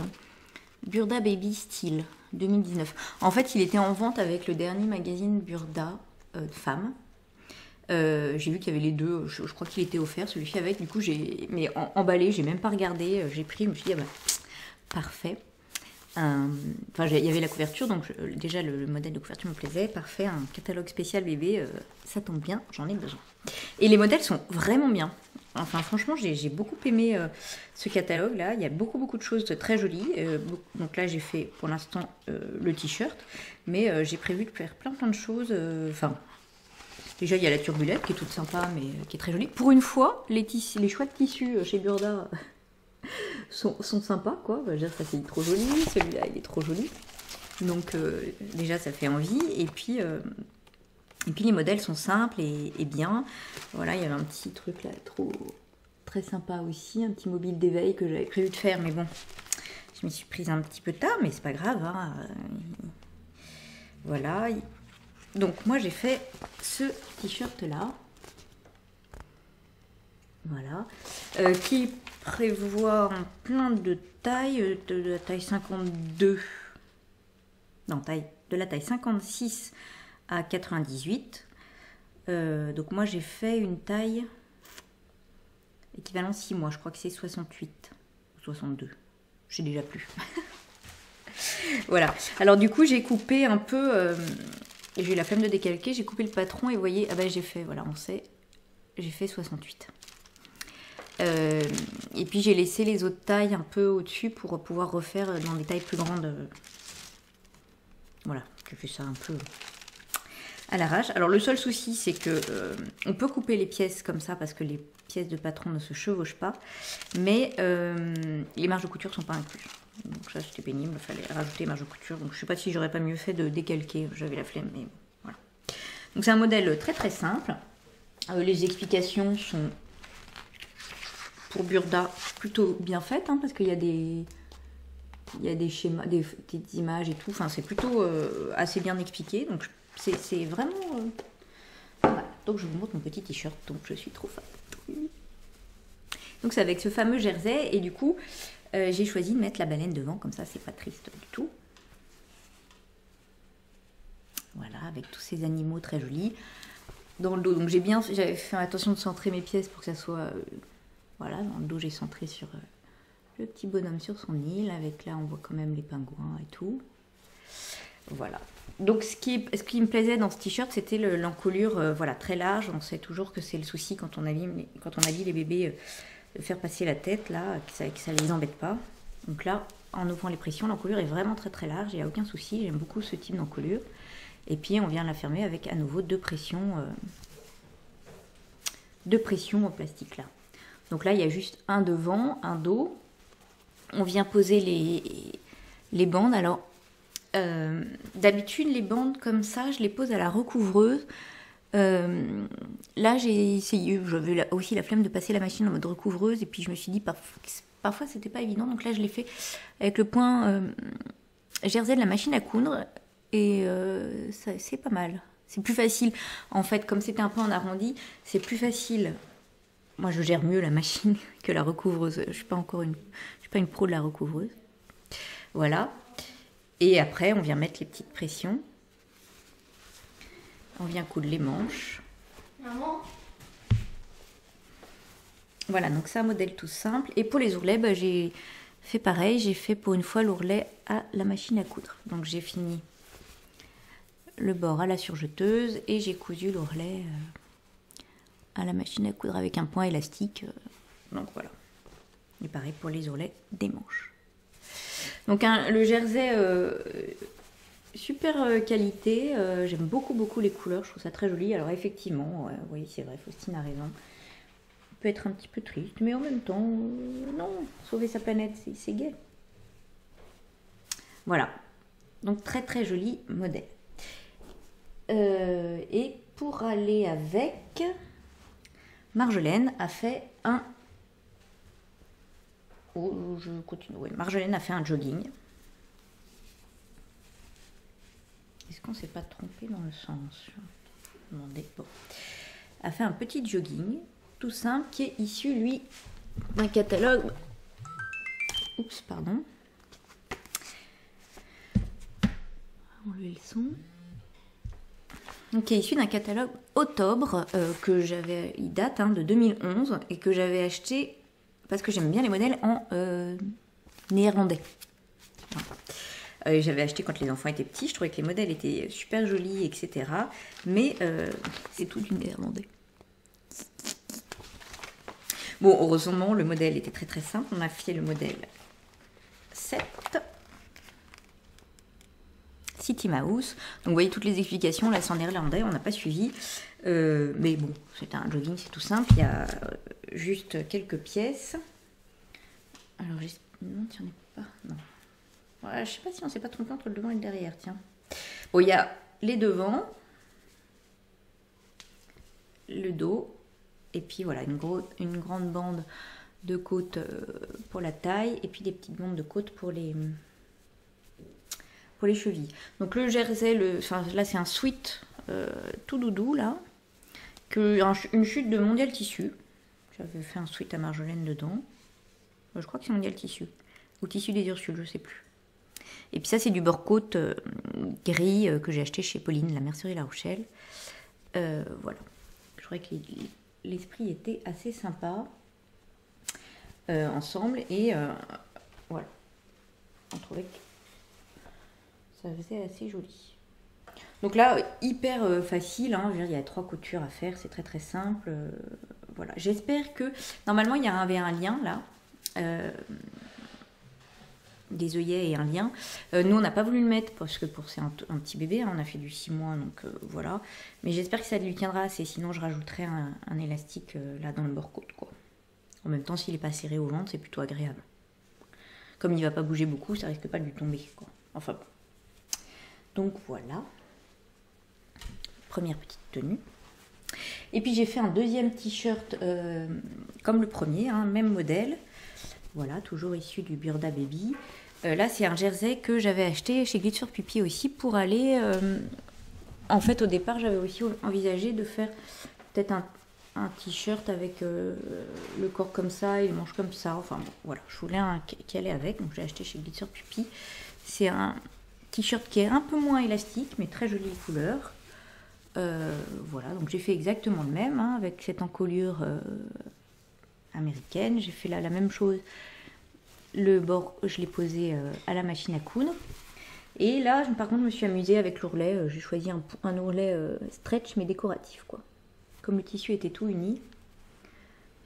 Burda Baby Style 2019. En fait il était en vente avec le dernier magazine Burda Femme. J'ai vu qu'il y avait les deux, je crois qu'il était offert celui-ci avec, du coup mais emballé, j'ai même pas regardé, j'ai pris, je me suis dit ah bah, parfait. Enfin il y avait la couverture, donc déjà le modèle de couverture me plaisait, parfait, un catalogue spécial bébé, ça tombe bien, j'en ai besoin. Et les modèles sont vraiment bien, enfin franchement j'ai beaucoup aimé ce catalogue là, il y a beaucoup de choses très jolies, donc là j'ai fait pour l'instant le t-shirt, mais j'ai prévu de faire plein de choses, enfin... Déjà, il y a la turbulette qui est toute sympa, mais qui est très jolie. Pour une fois, les choix de tissus chez Burda sont sympas, quoi. Déjà, ça c'est trop joli. Celui-là, il est trop joli. Donc, déjà, ça fait envie. Et puis les modèles sont simples et bien. Voilà, il y avait un petit truc là, très sympa aussi. Un petit mobile d'éveil que j'avais prévu de faire, mais bon, je m'y suis prise un petit peu tard, mais c'est pas grave. Hein. Voilà. Donc moi j'ai fait ce t-shirt là, voilà, qui prévoit plein de tailles, de la taille 52, non, de la taille 56 à 98. Donc moi j'ai fait une taille équivalent 6 mois, je crois que c'est 68 ou 62, j'ai déjà plus. Voilà, alors du coup j'ai coupé un peu... j'ai eu la flemme de décalquer, j'ai coupé le patron et vous voyez, ah ben j'ai fait, voilà, on sait, j'ai fait 68. Et puis j'ai laissé les autres tailles un peu au-dessus pour pouvoir refaire dans des tailles plus grandes. Voilà, j'ai fait ça un peu à l'arrache. Alors le seul souci, c'est que on peut couper les pièces comme ça parce que les pièces de patron ne se chevauchent pas, mais les marges de couture ne sont pas incluses. Donc ça c'était pénible, il fallait rajouter marge de couture. Donc je sais pas si j'aurais pas mieux fait de décalquer, j'avais la flemme, mais bon, voilà. Donc c'est un modèle très simple. Les explications sont pour Burda plutôt bien faites, hein, parce qu'il y a des schémas, des images et tout. Enfin c'est plutôt assez bien expliqué. Donc c'est vraiment... Voilà. Donc je vous montre mon petit t-shirt, donc je suis trop fan. Donc c'est avec ce fameux jersey et du coup... j'ai choisi de mettre la baleine devant, comme ça c'est pas triste du tout. Voilà, avec tous ces animaux très jolis. Dans le dos, donc j'avais fait attention de centrer mes pièces pour que ça soit... voilà, dans le dos j'ai centré sur le petit bonhomme sur son île, avec là on voit quand même les pingouins et tout. Voilà. Donc ce qui me plaisait dans ce t-shirt, c'était l'encolure voilà, très large. On sait toujours que c'est le souci quand on habille les bébés... de faire passer la tête là, que ça les embête pas. Donc là, en ouvrant les pressions, l'encolure est vraiment très large, il n'y a aucun souci, j'aime beaucoup ce type d'encolure. Et puis on vient la fermer avec à nouveau deux pressions au plastique là. Donc là, il y a juste un devant, un dos. On vient poser les bandes. Alors, d'habitude, les bandes comme ça, je les pose à la recouvreuse. Là, j'ai essayé, j'avais aussi la flemme de passer la machine en mode recouvreuse. Et puis, je me suis dit, parfois, c'était pas évident. Donc là, je l'ai fait avec le point jersey de la machine à coudre. Et c'est pas mal. C'est plus facile. En fait, comme c'était un peu en arrondi, c'est plus facile. Moi, je gère mieux la machine que la recouvreuse. Je suis pas une pro de la recouvreuse. Voilà. Et après, on vient mettre les petites pressions. On vient coudre les manches. Maman. Voilà, donc c'est un modèle tout simple. Et pour les ourlets, j'ai fait pareil. J'ai fait pour une fois l'ourlet à la machine à coudre. Donc j'ai fini le bord à la surjeteuse et j'ai cousu l'ourlet à la machine à coudre avec un point élastique. Donc voilà. Et pareil pour les ourlets des manches. Donc le jersey super qualité. J'aime beaucoup les couleurs. Je trouve ça très joli. Alors effectivement, oui c'est vrai, Faustine a raison. On peut être un petit peu triste, mais en même temps, non, sauver sa planète, c'est gai. Voilà. Donc très joli modèle. Et pour aller avec, Marjolaine a fait un... Oh, je continue. Oui, Marjolaine a fait un jogging. Est-ce qu'on s'est pas trompé dans le sens? Je vais demander. Bon. A fait un petit jogging, tout simple, qui est issu, lui, d'un catalogue... Oups, pardon. On va enlever le son. Donc, qui est issu d'un catalogue Octobre que j'avais, il date de 2011 et que j'avais acheté parce que j'aime bien les modèles en néerlandais. Voilà. J'avais acheté quand les enfants étaient petits, je trouvais que les modèles étaient super jolis, etc. Mais c'est tout du néerlandais. Bon, heureusement, le modèle était très simple. On a fait le modèle 7. City Mouse. Donc vous voyez toutes les explications, là c'est en néerlandais, on n'a pas suivi. Mais bon, c'est un jogging, c'est tout simple. Il y a juste quelques pièces. Alors non, tiens, on n'est pas... Non. Ouais, je sais pas si on s'est pas trompé entre le devant et le derrière, tiens. Bon, il y a les devants, le dos, et puis voilà, une grande bande de côte pour la taille, et puis des petites bandes de côte pour les chevilles. Donc le jersey, là c'est un sweat tout doudou là, une chute de Mondial Tissu. J'avais fait un sweat à Marjolaine dedans. Je crois que c'est Mondial Tissu ou Tissu des Ursules, je sais plus. Et puis ça c'est du bord côte gris que j'ai acheté chez Pauline, la mercerie La Rochelle. Voilà. Je trouvais que l'esprit était assez sympa ensemble et voilà. On trouvait que ça faisait assez joli. Donc là, hyper facile, hein, je veux dire, il y a 3 coutures à faire, c'est très simple. Voilà. J'espère que, normalement, il y avait un lien là, des œillets et un lien. Nous, on n'a pas voulu le mettre parce que c'est un petit bébé, hein, on a fait du 6 mois, donc voilà. Mais j'espère que ça lui tiendra assez, sinon je rajouterai un élastique là dans le bord-côte, quoi. En même temps, s'il n'est pas serré au ventre, c'est plutôt agréable. Comme il ne va pas bouger beaucoup, ça risque pas de lui tomber, quoi. Enfin bon. Donc voilà, première petite tenue. Et puis j'ai fait un deuxième t-shirt comme le premier, hein, même modèle. Voilà, toujours issu du Burda Baby. Là c'est un jersey que j'avais acheté chez Glitch Puppy aussi pour aller... en fait au départ j'avais aussi envisagé de faire peut-être un t-shirt avec le corps comme ça et les manches comme ça. Enfin bon, voilà, je voulais un qui allait avec, donc j'ai acheté chez Glitch Puppy. C'est un t-shirt qui est un peu moins élastique, mais très jolie couleur. Voilà, donc j'ai fait exactement le même, hein, avec cette encolure américaine. J'ai fait là la même chose. Le bord, je l'ai posé à la machine à coudre. Et là, par contre, je me suis amusée avec l'ourlet. J'ai choisi un ourlet stretch, mais décoratif, quoi. Comme le tissu était tout uni,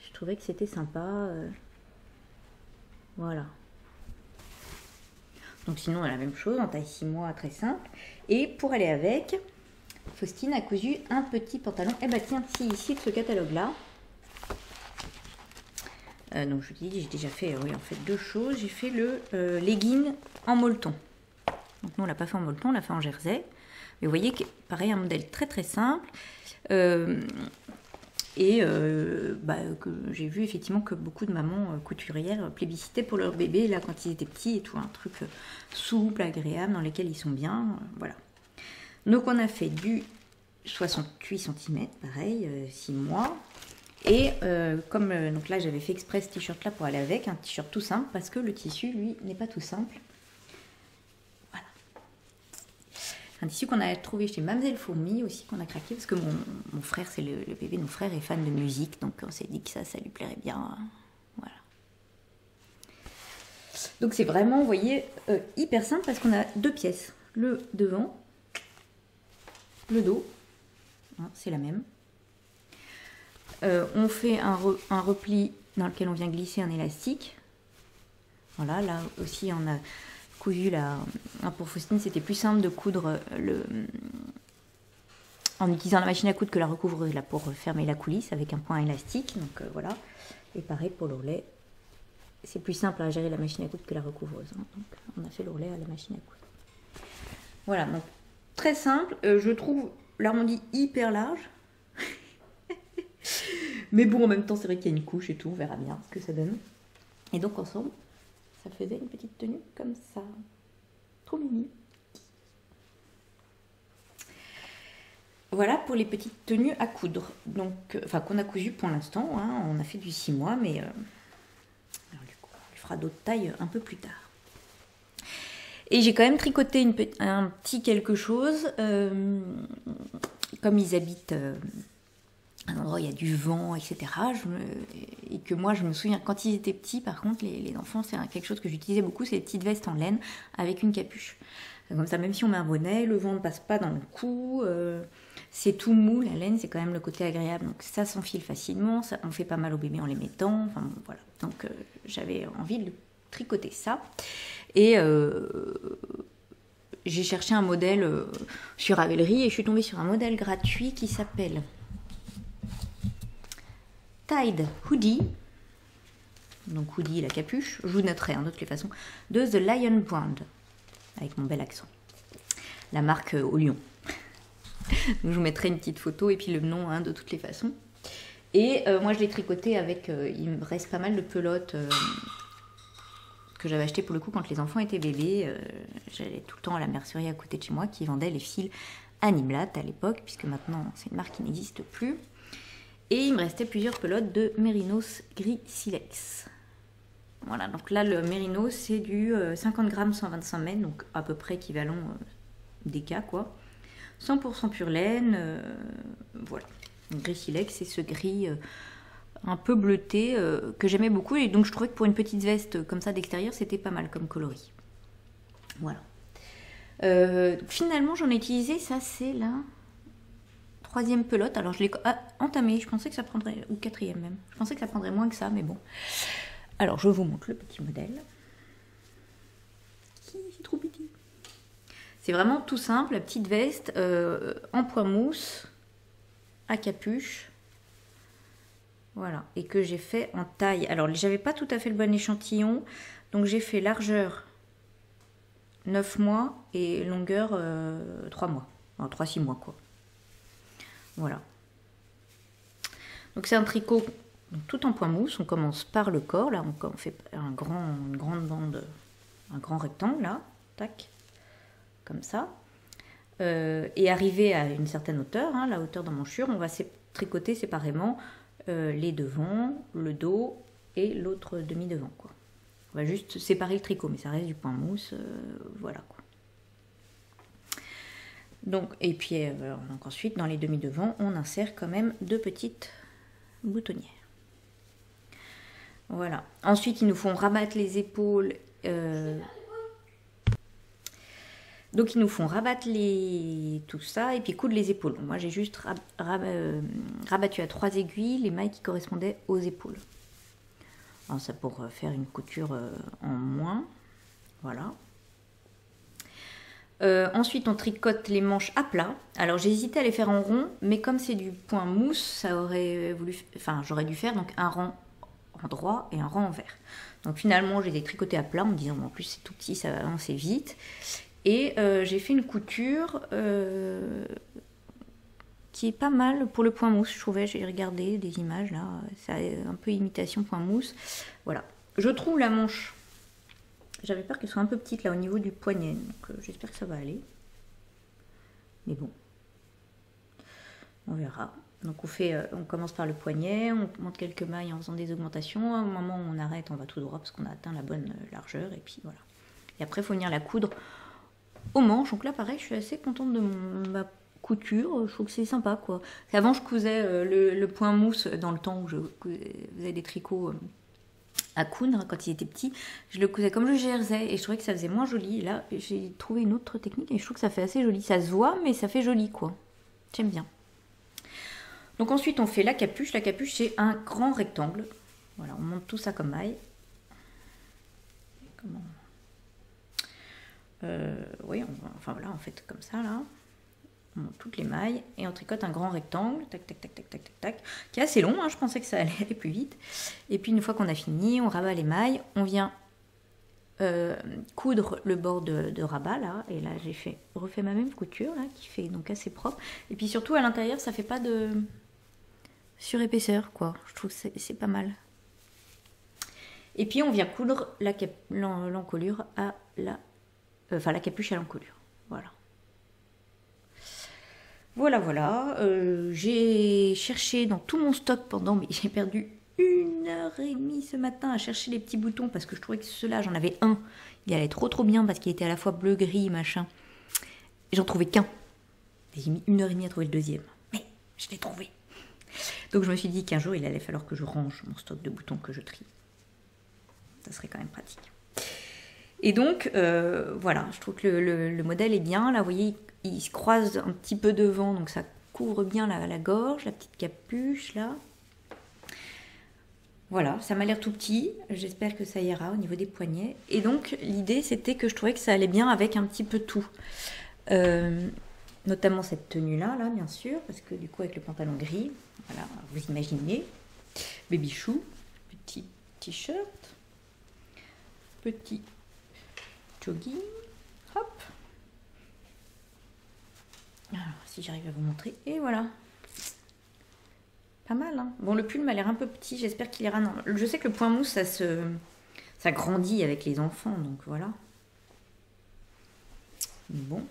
je trouvais que c'était sympa. Voilà. Donc sinon, la même chose, en taille 6 mois, très simple. Et pour aller avec, Faustine a cousu un petit pantalon. Eh ben tiens, si ici de ce catalogue-là, Donc je vous dis, j'ai déjà fait, oui, en fait 2 choses. J'ai fait le legging en molleton. Donc nous on l'a pas fait en molleton, on l'a fait en jersey. Mais vous voyez que pareil, un modèle très très simple. Que j'ai vu effectivement que beaucoup de mamans couturières plébiscitaient pour leur bébé là quand ils étaient petits et tout, un truc souple, agréable, dans lesquels ils sont bien, voilà. Donc on a fait du 68 cm, pareil, 6 mois. Et donc là j'avais fait exprès ce t-shirt là pour aller avec, un t-shirt tout simple, parce que le tissu lui n'est pas tout simple. Voilà. Un tissu qu'on a trouvé chez Mademoiselle Fourmi aussi, qu'on a craqué, parce que mon frère, c'est le bébé de mon frère, est fan de musique, donc on s'est dit que ça lui plairait bien. Voilà. Donc c'est vraiment, vous voyez, hyper simple, parce qu'on a 2 pièces. Le devant, le dos, hein, c'est la même. On fait un repli dans lequel on vient glisser un élastique. Voilà, là aussi on a cousu pour Faustine, c'était plus simple de coudre en utilisant la machine à coudre que la recouvreuse là pour fermer la coulisse avec un point élastique. Donc voilà. Et pareil pour l'ourlet, c'est plus simple à gérer la machine à coudre que la recouvreuse. Hein. Donc on a fait l'ourlet à la machine à coudre. Voilà, donc très simple. Je trouve l'arrondi hyper large. Mais bon, en même temps, c'est vrai qu'il y a une couche et tout, on verra bien ce que ça donne. Et donc, ensemble, ça faisait une petite tenue comme ça. Trop mimi. Voilà pour les petites tenues à coudre. Donc, enfin, qu'on a cousu pour l'instant. Hein, on a fait du 6 mois, mais alors, du coup, on fera d'autres tailles un peu plus tard. Et j'ai quand même tricoté un petit quelque chose. Comme ils habitent... un endroit où il y a du vent, etc. Et que moi, je me souviens, quand ils étaient petits, par contre, les enfants, c'est quelque chose que j'utilisais beaucoup, c'est les petites vestes en laine avec une capuche. Comme ça, même si on met un bonnet, le vent ne passe pas dans le cou, c'est tout mou, la laine, c'est quand même le côté agréable. Donc ça s'enfile facilement, ça, on fait pas mal au bébé en les mettant, enfin bon, voilà. Donc j'avais envie de tricoter ça. Et j'ai cherché un modèle sur Ravelry et je suis tombée sur un modèle gratuit qui s'appelle... Tide Hoodie, donc hoodie la capuche, je vous noterai de toutes les façons, de The Lion Brand, avec mon bel accent, la marque au lion. Donc je vous mettrai une petite photo et puis le nom de toutes les façons. Et moi je l'ai tricoté avec, il me reste pas mal de pelotes que j'avais acheté pour le coup quand les enfants étaient bébés. J'allais tout le temps à la mercerie à côté de chez moi qui vendait les fils Animlat à l'époque, puisque maintenant c'est une marque qui n'existe plus. Et il me restait plusieurs pelotes de Mérinos gris silex. Voilà, donc là le Mérinos c'est du 50 grammes 125 mètres, donc à peu près équivalent DK quoi. 100% pure laine, voilà. Donc, gris silex, c'est ce gris un peu bleuté que j'aimais beaucoup. Et donc je trouvais que pour une petite veste comme ça d'extérieur, c'était pas mal comme coloris. Voilà. Finalement j'en ai utilisé, ça c'est là... 3e pelote, alors je l'ai entamée, je pensais que ça prendrait, ou 4e même, je pensais que ça prendrait moins que ça, mais bon. Alors je vous montre le petit modèle. C'est trop petit. C'est vraiment tout simple, la petite veste en point mousse, à capuche. Voilà, et que j'ai fait en taille. Alors j'avais pas tout à fait le bon échantillon, donc j'ai fait largeur 9 mois et longueur 3 mois. Enfin, 3-6 mois quoi. Voilà. Donc c'est un tricot tout en point mousse. On commence par le corps. Là, on fait une grande bande, un grand rectangle là, tac, comme ça. Et arrivé à une certaine hauteur, la hauteur d'emmanchure, on va tricoter séparément les devants, le dos et l'autre demi-devant, quoi. On va juste séparer le tricot, mais ça reste du point mousse, voilà quoi. Donc, et puis donc ensuite, dans les demi-devants, on insère quand même 2 petites boutonnières. Voilà. Ensuite, ils nous font rabattre les épaules. Donc, ils nous font rabattre tout ça et puis coudre les épaules. Donc, moi, j'ai juste rabattu à 3 aiguilles les mailles qui correspondaient aux épaules. Alors, ça pour faire une couture en moins. Voilà. Ensuite on tricote les manches à plat. Alors j'ai hésité à les faire en rond, mais comme c'est du point mousse, ça aurait voulu, enfin j'aurais dû faire donc un en droit et un rang en vert. Donc finalement, j'ai tricoté à plat en me disant, en plus c'est tout petit, ça va avancer vite. Et j'ai fait une couture qui est pas mal pour le point mousse, je trouvais. J'ai regardé des images là, ça a un peu imitation point mousse. Voilà. Je trouve la manche, j'avais peur qu'elle soit un peu petite là au niveau du poignet, donc j'espère que ça va aller. Mais bon, on verra. Donc on commence par le poignet, on monte quelques mailles en faisant des augmentations. À un moment où on arrête, on va tout droit parce qu'on a atteint la bonne largeur. Et puis voilà. Et après, il faut venir la coudre aux manches. Donc là, pareil, je suis assez contente de ma couture. Je trouve que c'est sympa, quoi. Avant, je cousais le point mousse dans le temps où je faisais des tricots à coudre quand il était petit. Je le cousais comme je jersey et je trouvais que ça faisait moins joli. Et là, j'ai trouvé une autre technique et je trouve que ça fait assez joli. Ça se voit, mais ça fait joli, quoi. J'aime bien. Donc ensuite, on fait la capuche. La capuche, c'est un grand rectangle. Voilà, on monte tout ça comme maille. Comment oui, enfin voilà, on fait comme ça, là. On monte toutes les mailles et on tricote un grand rectangle, tac, tac, tac, tac, tac, tac, tac, qui est assez long, hein, je pensais que ça allait aller plus vite. Et puis une fois qu'on a fini, on rabat les mailles, on vient coudre le bord de rabat, là. Et là, j'ai refait ma même couture, là, qui fait donc assez propre. Et puis surtout, à l'intérieur, ça fait pas de surépaisseur, quoi. Je trouve que c'est pas mal. Et puis on vient coudre l'encolure à la... Enfin, la capuche à l'encolure. Voilà. Voilà. J'ai cherché dans tout mon stock pendant... Mais j'ai perdu 1h30 ce matin à chercher les petits boutons parce que je trouvais que ceux-là, j'en avais un. Il allait trop bien parce qu'il était à la fois bleu, gris, machin. Et j'en trouvais qu'un. J'ai mis 1h30 à trouver le deuxième. Mais je l'ai trouvé. Donc je me suis dit qu'un jour, il allait falloir que je range mon stock de boutons que je trie. Ça serait quand même pratique. Et donc, voilà, je trouve que le modèle est bien. Là, vous voyez, il se croise un petit peu devant, donc ça couvre bien la gorge, la petite capuche, là. Voilà, ça m'a l'air tout petit. J'espère que ça ira au niveau des poignets. Et donc, l'idée, c'était que je trouvais que ça allait bien avec un petit peu tout. Notamment cette tenue-là, là, bien sûr, parce que du coup, avec le pantalon gris, voilà, vous imaginez. Baby chou, petit t-shirt, petit jogging, hop. Alors, si j'arrive à vous montrer, et voilà. Pas mal, hein. Bon, le pull m'a l'air un peu petit, j'espère qu'il ira... Non. Je sais que le point mousse, ça grandit avec les enfants, donc voilà. Bon.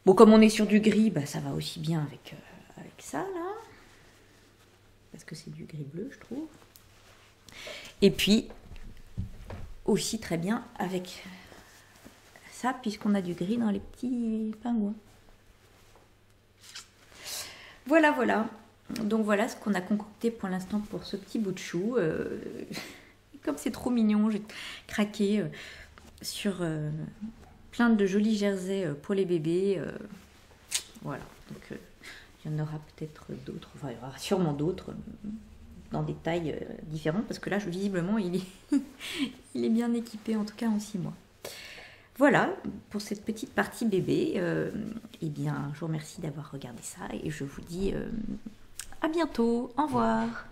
Bon, comme on est sur du gris, bah, ça va aussi bien avec ça, là. Parce que c'est du gris-bleu, je trouve. Et puis, aussi très bien avec ça, puisqu'on a du gris dans les petits pingouins. Voilà. Donc voilà ce qu'on a concocté pour l'instant pour ce petit bout de chou. Comme c'est trop mignon, j'ai craqué sur plein de jolis jerseys pour les bébés. Voilà, donc il y en aura peut-être d'autres, enfin il y aura sûrement d'autres dans des tailles différentes, parce que là, visiblement, il est bien équipé, en tout cas en 6 mois. Voilà, pour cette petite partie bébé, eh bien, je vous remercie d'avoir regardé ça, et je vous dis à bientôt, au revoir.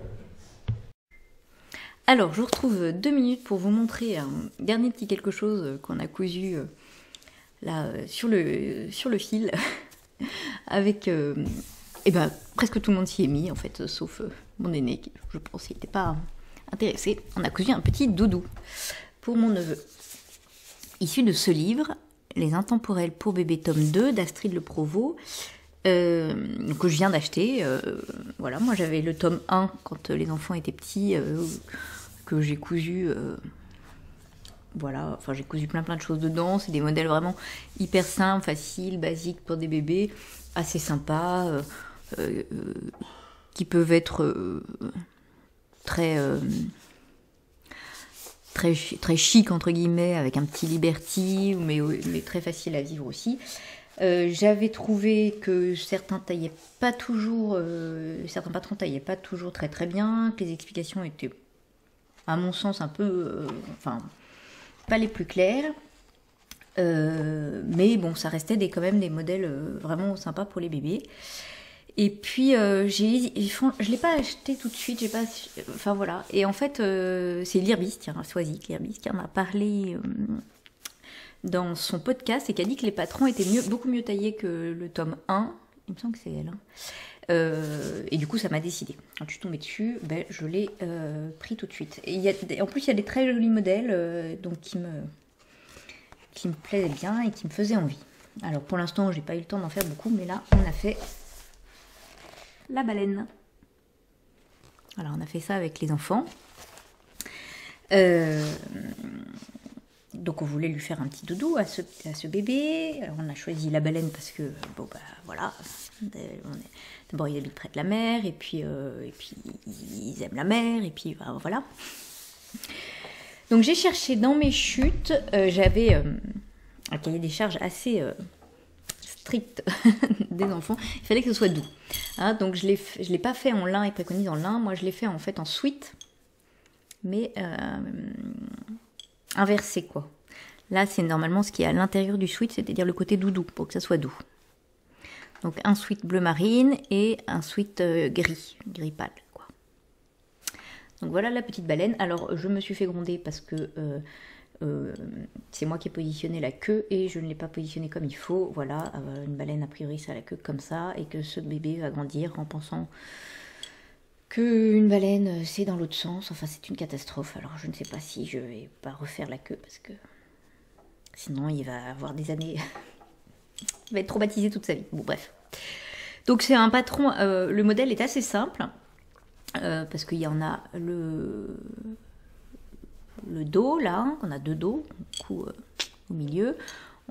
Alors, je vous retrouve 2 minutes pour vous montrer un dernier petit quelque chose qu'on a cousu là, sur le fil, avec... Et ben, presque tout le monde s'y est mis, en fait, sauf mon aîné, qui, je pense, n'était pas intéressé. On a cousu un petit doudou pour mon neveu, issu de ce livre, Les Intemporels pour bébé, tome 2, d'Astrid Le Provost, que je viens d'acheter. Voilà, moi j'avais le tome 1 quand les enfants étaient petits, que j'ai cousu... voilà, enfin j'ai cousu plein de choses dedans. C'est des modèles vraiment hyper simples, faciles, basiques pour des bébés, assez sympas, qui peuvent être très chic entre guillemets, avec un petit Liberty, mais très facile à vivre aussi. J'avais trouvé que certains patrons taillaient pas toujours très bien, que les explications étaient, à mon sens, un peu, pas les plus claires. Mais bon, ça restait quand même des modèles vraiment sympas pour les bébés. Et puis, je l'ai pas acheté tout de suite, j'ai pas, enfin voilà. Et en fait, c'est Lirbis, tiens, Swazik, Lirbis, qui en a parlé dans son podcast et qui a dit que les patrons étaient beaucoup mieux taillés que le tome 1. Il me semble que c'est elle. Et du coup, ça m'a décidé. Quand je suis tombée dessus, ben, je l'ai pris tout de suite. Et en plus, il y a des très jolis modèles donc qui me plaisaient bien et qui me faisaient envie. Alors, pour l'instant, j'ai pas eu le temps d'en faire beaucoup, mais là, on a fait la baleine. Voilà, on a fait ça avec les enfants. Donc on voulait lui faire un petit doudou à ce bébé. Alors on a choisi la baleine parce que, bon bah voilà, d'abord ils habitent près de la mer, et puis ils aiment la mer, et puis bah, voilà. Donc j'ai cherché dans mes chutes, j'avais un cahier des charges assez strict des enfants, il fallait que ce soit doux. Hein, donc je l'ai pas fait en lin, et préconise en lin, moi je l'ai fait en fait en sweat, mais inversé quoi. Là c'est normalement ce qui est à l'intérieur du sweat, c'est-à-dire le côté doudou, pour que ça soit doux. Donc un sweat bleu marine et un sweat gris pâle quoi. Donc voilà la petite baleine. Alors je me suis fait gronder parce que c'est moi qui ai positionné la queue et je ne l'ai pas positionnée comme il faut. Voilà, une baleine a priori ça a la queue comme ça, et que ce bébé va grandir en pensant qu'une baleine c'est dans l'autre sens. Enfin c'est une catastrophe. Alors je ne sais pas si je vais pas refaire la queue parce que sinon il va avoir des années, il va être traumatisé toute sa vie. Bon bref. Donc c'est un patron, le modèle est assez simple parce qu'il y en a le dos là, on a deux dos, du coup au milieu,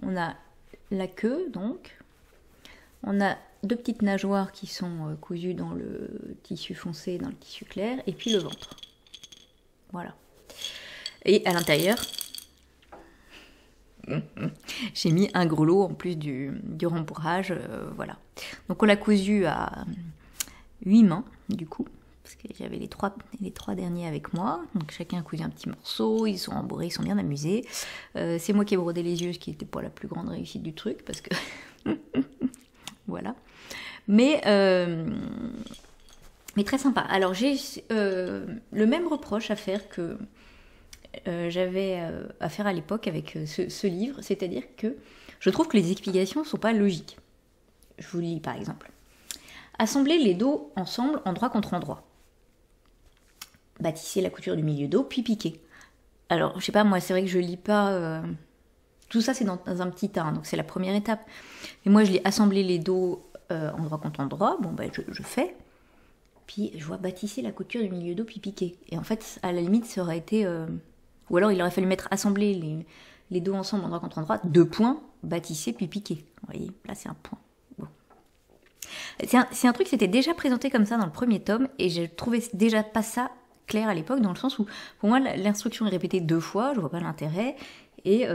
on a la queue donc, on a deux petites nageoires qui sont cousues dans le tissu foncé, dans le tissu clair, et puis le ventre. Voilà. Et à l'intérieur, j'ai mis un grelot en plus du rembourrage, voilà. Donc on l'a cousu à 8 mains du coup, parce que j'avais les trois derniers avec moi, donc chacun a cousu un petit morceau, ils sont rembourrés, ils sont bien amusés. C'est moi qui ai brodé les yeux, ce qui n'était pas la plus grande réussite du truc, parce que voilà. Mais très sympa. Alors j'ai le même reproche à faire que j'avais à faire à l'époque avec ce livre, c'est-à-dire que je trouve que les explications ne sont pas logiques. Je vous lis par exemple. Assembler les dos ensemble, endroit contre endroit. Bâtissez la couture du milieu dos, puis piquez. Alors, je sais pas, moi, c'est vrai que je lis pas... Tout ça, c'est dans un petit tas, donc c'est la première étape. Et moi, je lis assembler les dos endroit contre endroit. Bon, ben, je fais. Puis, je vois bâtissez la couture du milieu dos, puis piquez. Et en fait, à la limite, ça aurait été... Ou alors, il aurait fallu mettre assembler les dos ensemble, endroit contre endroit, 2 points, bâtissez, puis piquez. Vous voyez, là, c'est un point. C'est un truc qui s'était déjà présenté comme ça dans le premier tome, et je trouvais déjà pas ça clair à l'époque, dans le sens où pour moi l'instruction est répétée 2 fois, je vois pas l'intérêt, et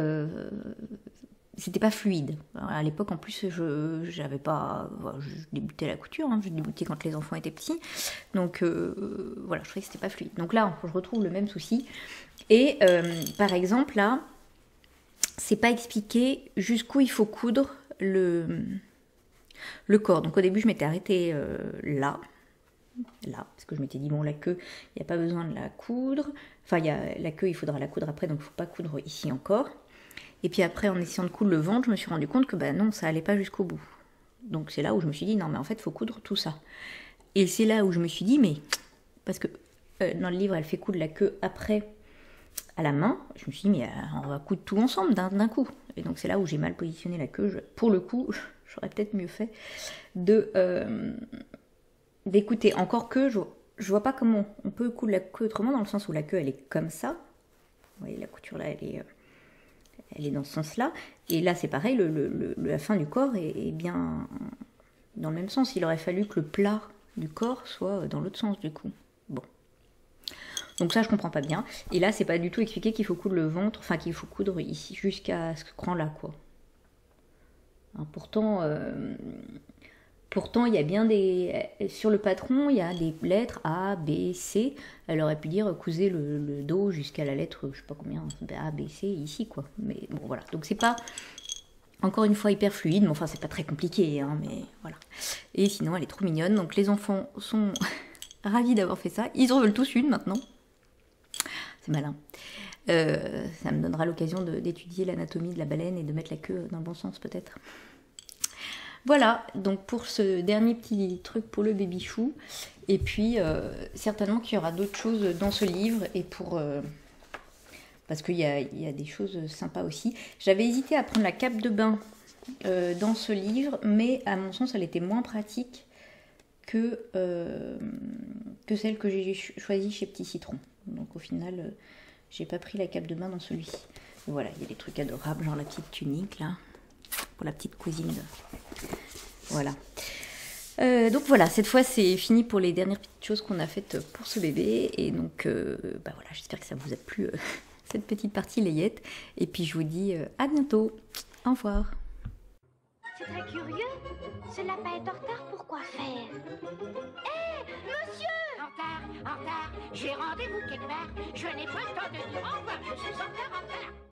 c'était pas fluide. Alors, à l'époque en plus je débutais la couture, hein, je débutais quand les enfants étaient petits, donc voilà, je trouvais que c'était pas fluide. Donc là je retrouve le même souci, et par exemple là c'est pas expliqué jusqu'où il faut coudre le corps. Donc au début je m'étais arrêtée là, parce que je m'étais dit bon, la queue, il n'y a pas besoin de la coudre, enfin la queue il faudra la coudre après, donc il ne faut pas coudre ici encore. Et puis après en essayant de coudre le ventre, je me suis rendu compte que bah non, ça allait pas jusqu'au bout. Donc c'est là où je me suis dit non mais en fait il faut coudre tout ça. Et c'est là où je me suis dit mais, parce que dans le livre elle fait coudre la queue après à la main, je me suis dit mais on va coudre tout ensemble d'un coup. Et donc c'est là où j'ai mal positionné la queue, pour le coup j'aurais peut-être mieux fait d'écouter. Encore que je vois pas comment on peut coudre la queue autrement, dans le sens où la queue elle est comme ça. Vous voyez la couture là elle est dans ce sens là. Et là c'est pareil, la fin du corps est bien dans le même sens. Il aurait fallu que le plat du corps soit dans l'autre sens du coup. Bon. Donc ça je comprends pas bien. Et là c'est pas du tout expliqué qu'il faut coudre le ventre, enfin qu'il faut coudre ici jusqu'à ce cran là quoi. Alors, pourtant, il y a bien sur le patron, il y a des lettres A, B, C. Elle aurait pu dire cousez le dos jusqu'à la lettre, je sais pas combien, A, B, C, ici, quoi. Mais bon, voilà. Donc, c'est pas Encore une fois hyper fluide, mais enfin c'est pas très compliqué, hein, mais voilà. Et sinon elle est trop mignonne, donc les enfants sont ravis d'avoir fait ça. Ils en veulent tous une maintenant. C'est malin. Ça me donnera l'occasion d'étudier l'anatomie de la baleine et de mettre la queue dans le bon sens peut-être. Voilà, donc pour ce dernier petit truc pour le baby chou. Et puis certainement qu'il y aura d'autres choses dans ce livre et pour... parce qu'il y a des choses sympas aussi. J'avais hésité à prendre la cape de bain dans ce livre, mais à mon sens, elle était moins pratique que celle que j'ai choisie chez Petit Citron. Donc au final, j'ai pas pris la cape de bain dans celui-ci. Voilà, il y a des trucs adorables, genre la petite tunique là, pour la petite cousine. Voilà. Donc voilà, cette fois c'est fini pour les dernières petites choses qu'on a faites pour ce bébé. Et donc bah voilà, j'espère que ça vous a plu cette petite partie layette. Et puis je vous dis à bientôt. Au revoir. C'est très curieux. Ce lapin est en retard pour quoi faire? Hé, monsieur! En retard, j'ai rendez-vous quelque part. Je n'ai pas le temps de dire au revoir, je suis en retard.